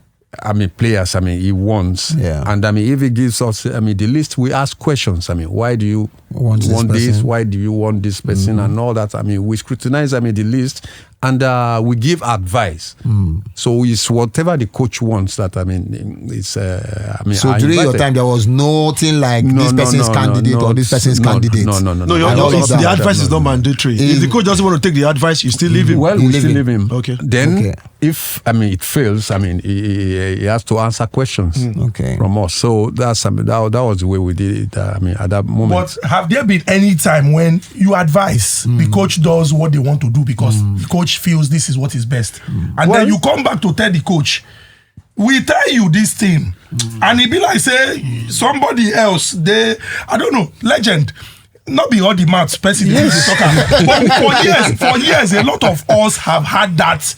players, he wants. Yeah. And if he gives us, the list, we ask questions. Why do you Want this want this? person? Why do you want this person? And all that. We scrutinize, the list, and we give advice. So it's whatever the coach wants that, it's, So I during your invited. time, there was nothing like this person's candidate or this person's candidate. No. No, I don't think the that. advice is not mandatory. If the coach doesn't want to take the advice, you still leave him. Well, You we leave still him. leave him. Okay. Then, Okay. if it fails, he has to answer questions Okay. from us. So that's that was the way we did it. At that moment. But have there been any time when you advise the coach does what they want to do because the coach feels this is what is best, and then you come back to tell the coach, we tell you this thing, and it be like say somebody else, I don't know, legend. Not be all the maths person they talk about. But for years, a lot of us have had that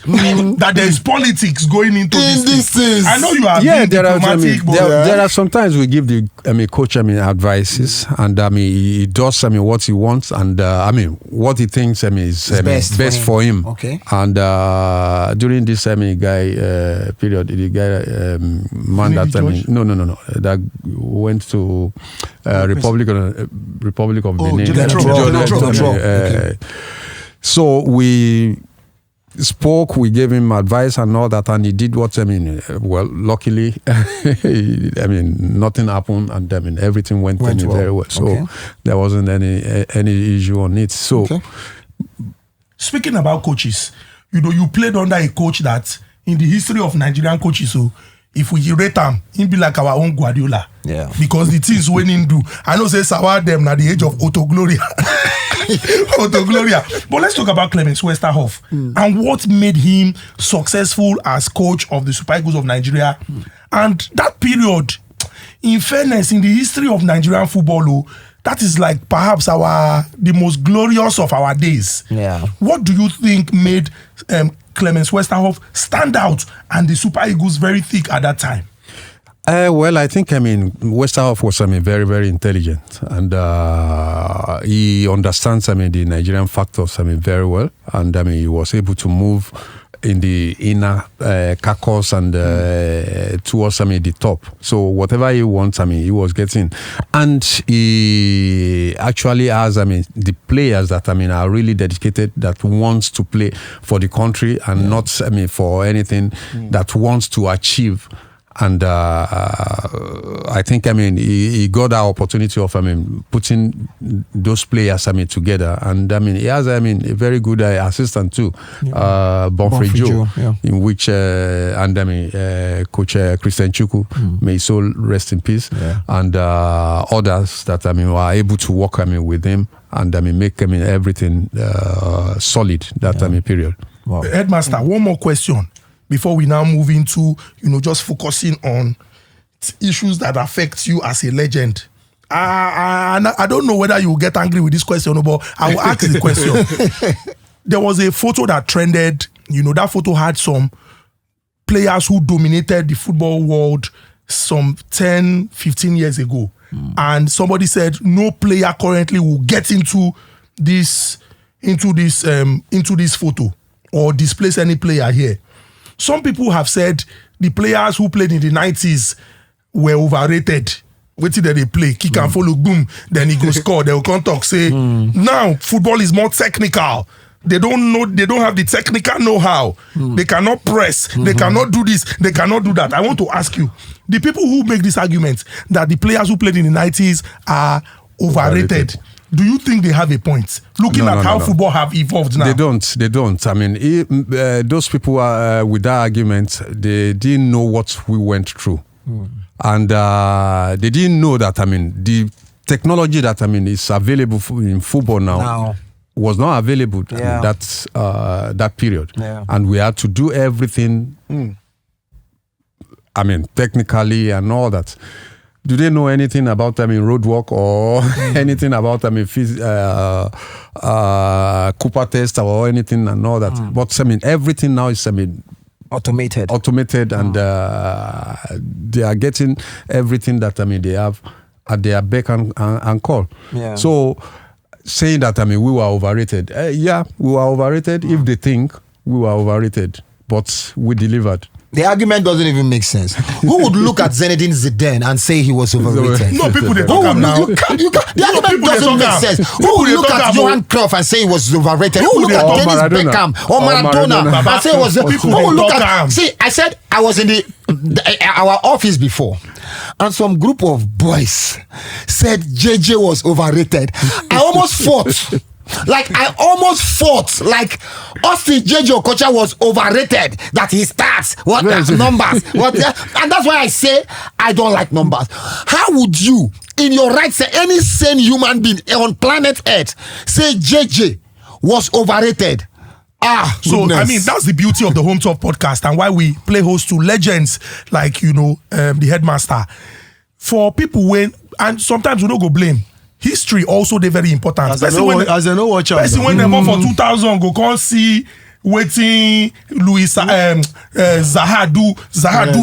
that there is politics going into this thing. I know you are being diplomatic, but there are sometimes we give the coach advices, and he does what he wants, and what he thinks is best for him. Okay. And during this guy period, the guy man that no that went to Republic of Benin. Donald Trump. So we spoke, we gave him advice and all that, and he did what well, luckily, nothing happened, and everything went very well. So there wasn't any issue on it. So speaking about coaches, you played under a coach that in the history of Nigerian coaches, so if we rate him, he'd be like our own Guardiola. Yeah. Because the things when him do. I know say Sawadinho at the age of Autogloria. Autogloria. But let's talk about Clemens Westerhoff and what made him successful as coach of the Super Eagles of Nigeria. And that period, in fairness, in the history of Nigerian football, that is like perhaps the most glorious of our days. Yeah. What do you think made Clemens Westerhoff stand out and the Super Eagles very thick at that time? Well, I think Westerhoff was very, very intelligent, and he understands the Nigerian factors very well, and he was able to move in the inner caucus and towards the top. So whatever he wants, he was getting, and he actually has the players that are really dedicated, that wants to play for the country and not for anything, that wants to achieve. And I think he got that opportunity of putting those players together, and he has a very good assistant too, Bonfrejo, in which Coach Christian Chukwu, may his soul rest in peace, and others that were able to work with him and make everything solid that period. Wow. Headmaster, one more question before we now move into, just focusing on issues that affect you as a legend. I don't know whether you will get angry with this question, but I will ask the question. There was a photo that trended. That photo had some players who dominated the football world some 10, 15 years ago. And somebody said no player currently will get into this photo or displace any player here. Some people have said the players who played in the 90s were overrated. Wait till they play, kick and follow, boom, then he go score. They will come talk, say, now football is more technical. They don't have the technical know-how. They cannot press. They cannot do this. They cannot do that. I want to ask you, the people who make this argument that the players who played in the 90s are overrated. Do you think they have a point? Looking at how football have evolved now. They don't. Those people with that argument, they didn't know what we went through. And they didn't know that, the technology that, is available in football now was not available in that period. Yeah. And we had to do everything, technically and all that. Do they know anything about roadwork or anything about Cooper test or anything and all that? But everything now is automated, and they are getting everything that they have at their beck and call. Yeah. So saying that we were overrated, we were overrated. If they think we were overrated, but we delivered. The argument doesn't even make sense. Who would look at Zinedine Zidane and say he was overrated? No, people they talk him now. You can't. The argument people they doesn't make talk sense. am. Who would People look they at talk am, Johan Cruyff and say he was overrated? Who would look they at talk Dennis Maradona. Beckham or Maradona Maradona. and say he was? People Who they would look talk at? am. See, I said I was in our office before, and some group of boys said JJ was overrated. I almost fought. Like I almost fought. Like Austin JJ Okocha was overrated. That he starts what numbers. And that's why I say I don't like numbers. How would you, in your right, say any sane human being on planet Earth, say JJ was overrated? So Goodness. I mean that's the beauty of the Home Talk podcast and why we play host to legends like the headmaster. For people and sometimes we don't go blame. History also they very important. As I know watch out. Person when they born for 2000 go come see waiting Louis Zaha do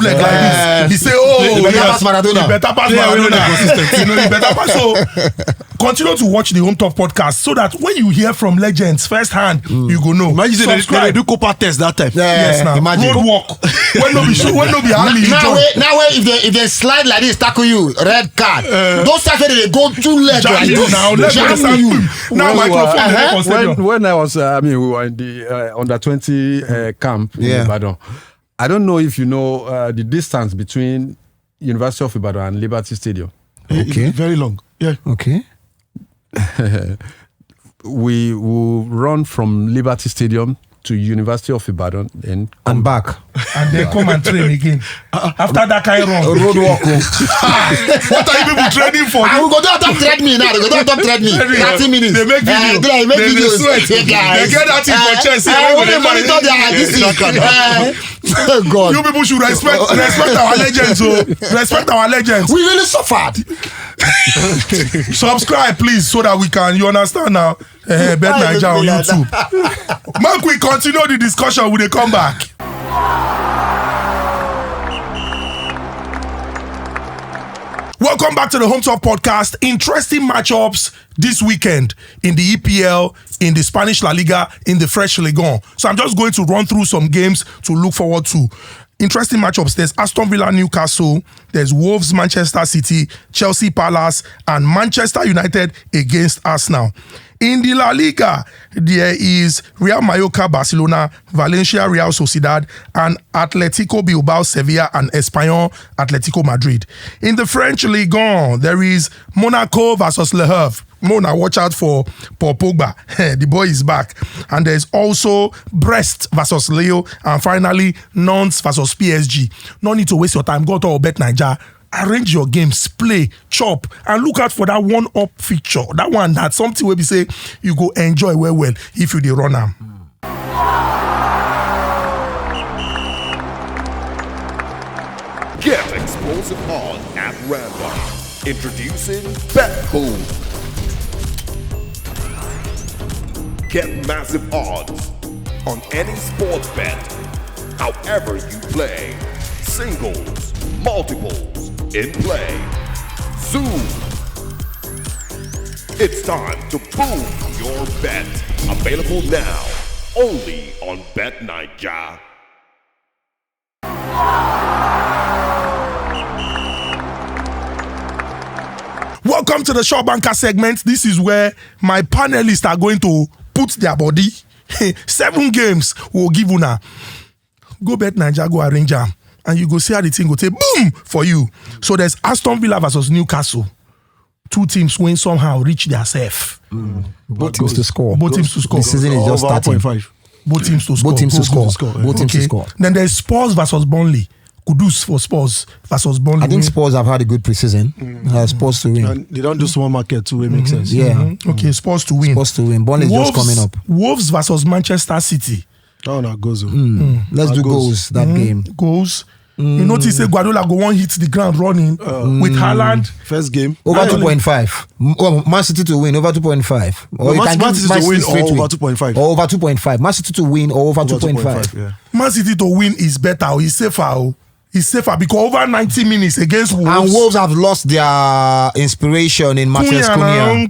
like this. He say, He better pass Maradona. He better pass Maradona. He better pass. So continue to watch the Home Talk podcast so that when you hear from legends firsthand, you go know. Imagine they do Copa test that time. Yes, now imagine. road walk. When no be hardly. Now if they slide like this, tackle you, red card. Those times when they go two legs like this, jam you. Now microphone. When I was, we were in the under 20 camp in Ibadan. I don't know if you know the distance between University of Ibadan and Liberty Stadium. Okay, very long. Yeah. Okay. We will run from Liberty Stadium to University of Ibadan and back. And then come and train again. After that kind of run. Road walk. What are you people training for? I will go down top thread me now. They go down top thread me. 30 minutes. They make videos. They make videos. They get that thing for chest. When they monitor their God. You people should respect our legends. Respect our legends. We really suffered. Subscribe, please, so that we can. You understand now? Bet Naija on YouTube. Mark, we continue the discussion when they come back. Welcome back to the Home Talk podcast. Interesting matchups this weekend in the EPL, in the Spanish La Liga, in the French Ligue 1. So I'm just going to run through some games to look forward to. Interesting matchups. There's Aston Villa, Newcastle. There's Wolves, Manchester City, Chelsea, Palace, and Manchester United against Arsenal. In the La Liga, there is Real Mallorca, Barcelona, Valencia, Real Sociedad, and Atletico Bilbao, Sevilla, and Espanyol, Atletico Madrid. In the French Ligue 1, there is Monaco versus Le Havre. Mona, watch out for Paul Pogba. The boy is back. And there's also Brest versus Leo. And finally, Nantes versus PSG. No need to waste your time. Go to our Bet Naija. Arrange your games, play, chop, and look out for that one-up fixture. That one, that's something where we say you go enjoy well if you dey run am. Get explosive odds at random. Introducing Bet Boom. Get massive odds on any sports bet, however you play. Singles, multiples, in play. Zoom. It's time to boom your bet. Available now, only on Bet Naija. Welcome to the Short Banker segment. This is where my panelists are going to put their body. 7 games we'll give you now. Go Bet Naija, go arrange them. And you go see how the thing go take boom for you. So there's Aston Villa versus Newcastle. 2 teams win somehow, reach their safe. Both teams to score. Both teams to score. The season is just starting. Both teams to score. Both teams to score. Both teams to score. Then there's Spurs versus Burnley. Kudus for Spurs versus Burnley. I think Spurs have had a good preseason. Spurs to win. And they don't do small market too. It makes sense. Yeah. Okay, Spurs to win. Spurs to win. Burnley is just coming up. Wolves versus Manchester City. Oh, no, goals. Let's do goals that game. Goals. You notice Guardiola go one hit the ground running with Haaland. First game. Over 2.5. Man City to win over 2.5. Or Man City to win or over 2.5. Or over 2.5. Man City to win or over 2.5. Yeah. Man City to win is better. He's safer. He's safer because over 90 minutes against Wolves. And Wolves have lost their inspiration in Matheus Cunha.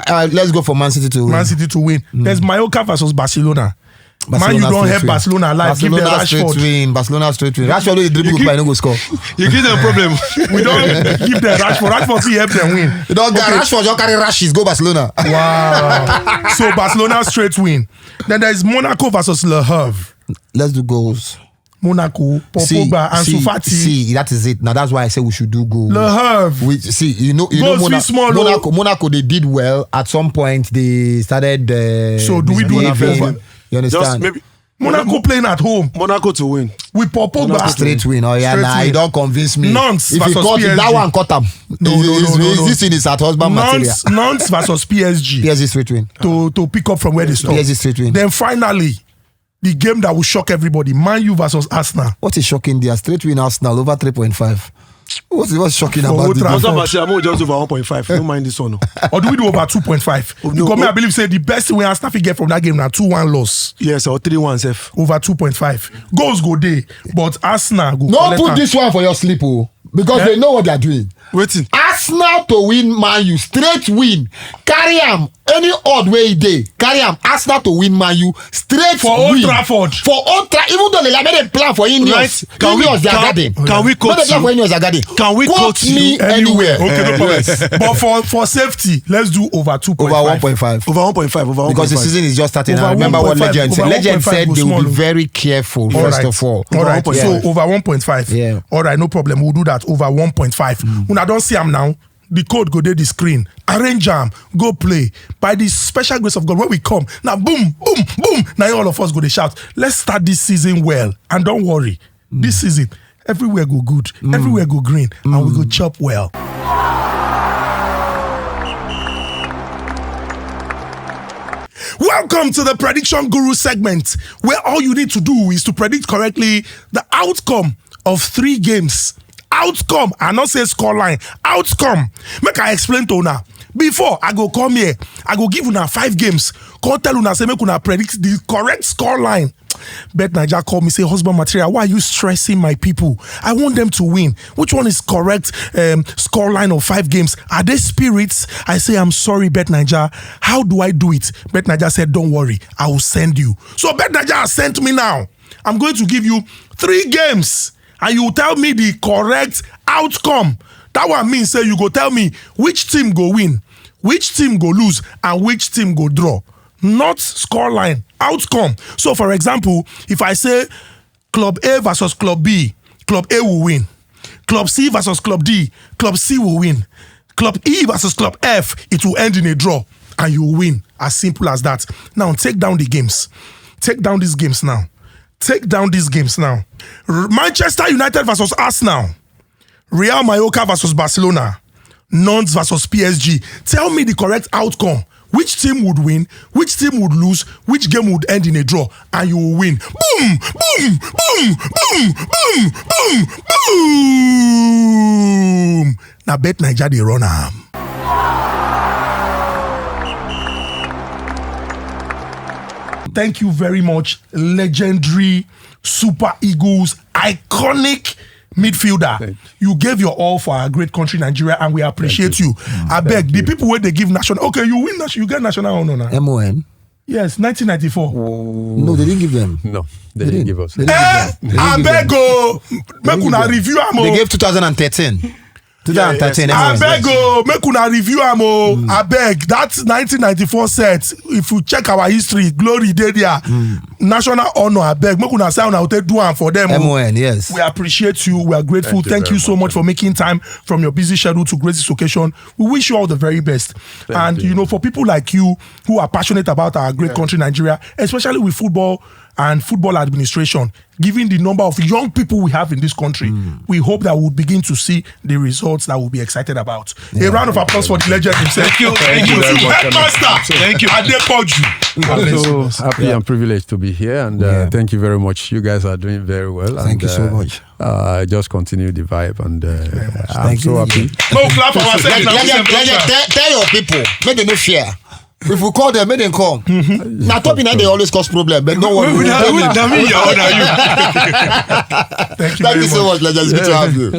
Let's Let's go for Man City to win. Man City to win. There's Mallorca versus Barcelona. Man, you don't help Barcelona alive. Give them Rashford. Barcelona straight win. Rashford will dribble, but no go score. You give them a problem. We don't give them Rashford. Rashford will help them win. You don't get Rashford, you carry Rashes, go Barcelona. Wow. So Barcelona straight win. Then there is Monaco versus Le Havre. Let's do goals. Monaco, Pogba, Ansu Fati. See, that is it. Now that's why I say we should do goals. Le Havre. You know Monaco, they did well. At some point, they started. So do we do it over? You understand? Just maybe Monaco playing at home. Monaco to win. With Pogba. Straight win. Oh yeah, nah, you don't convince me. Nantes if versus he caught PSG. That one cut him. No. This thing is at husband material. Nantes versus PSG. PSG straight win. To pick up from where they stopped. PSG straight win. Then finally, the game that will shock everybody, Man U versus Arsenal. What is shocking there? Straight win Arsenal over 3.5. What's shocking For about Old the Trafford. I'm just over 1.5. Don't mind this one. Or do we do over 2.5? Because I believe say the best thing we Arsenal get from that game now 2-1 loss. Yes, or 3-1 safe. Over 2.5. Goals go there, but Arsenal go. No, put this one for your sleep, because they know what they are doing. Waiting. Arsenal to win Man U, straight win. Carry am any odd way day. Carry am Arsenal to win Man U, straight for win. Old Trafford. For Old Trafford, even though they made a plan for Ineos. Right. Can we quote you? Can we quote me anywhere? Okay, no problem. But for safety, let's do over 2.5. Over 1.5. Over 1.5. Because the season is just starting. Over I remember what 1.5, Legend said. over Legend 1.5 said go they will small. be very careful, first of all. All right, Over so 1.5. over 1.5. Yeah. All right, no problem. We'll do that over 1.5. When I don't see them now, the code go there the screen. Arrange them, go play. By the special grace of God, when we come, now boom, boom, boom. Now all of us go to shout. Let's start this season well. And don't worry, this season, everywhere go good, everywhere go green, and we go chop well. Welcome to the Prediction Guru segment, where all you need to do is to predict correctly the outcome of 3 games. Outcome, I not say scoreline. Outcome. Make I explain to una. Before I go come here, I go give una 5 games. Come tell una say make una predict the correct scoreline. Bet Naija call me say, husband material, why are you stressing my people? I want them to win. Which one is correct scoreline of 5 games? Are they spirits? I say, I'm sorry, Bet Naija. How do I do it? Bet Naija said, don't worry, I will send you. So Bet Naija has sent me now. I'm going to give you 3 games. And you tell me the correct outcome. That one means say you go tell me which team go win, which team go lose, and which team go draw. Not scoreline, outcome. So for example, if I say Club A versus Club B, Club A will win. Club C versus Club D, Club C will win. Club E versus Club F, it will end in a draw. And you will win. As simple as that. Now take down the games. Take down these games now. Take down these games now. Manchester United versus Arsenal. Real Mallorca versus Barcelona. Nantes versus PSG. Tell me the correct outcome. Which team would win? Which team would lose? Which game would end in a draw? And you will win. Boom! Boom! Boom! Boom! Boom! Boom! Boom! Now Bet Naija dey run am. Thank you very much, legendary Super Eagles, iconic midfielder. You gave your all for our great country, Nigeria, and we appreciate you. I beg, the people where they give national, okay, you win, you get national honor now. MON? Yes, 1994. No, they didn't give them. No, they didn't give us. I beg, make una review am. They gave 2013. 2013. I beg, make una review am. I beg, that 1994 set, if you check our history, glory dey there. National honor, I beg, make una say una take do am for them. MON, yes. We appreciate you. We are grateful. Thank you so much for making time from your busy schedule to grace this occasion. We wish you all the very best. And you know, for people like you who are passionate about our great country, Nigeria, especially with football and football administration, given the number of young people we have in this country, we hope that we'll begin to see the results that we'll be excited about. A round of applause for the legend himself. Thank you. Thank you very much. Headmaster. Thank you. Adepoju. I'm so happy and privileged to be here, and thank you very much. You guys are doing very well. Thank you so much. Just continue the vibe, and I'm Thank so you. happy. No, clap for ourselves. Tell your people, make them no fear. If we call them, make them come. Now, Tobi, now they always cause problem, but no one. Thank you so much, legends. Good to have you.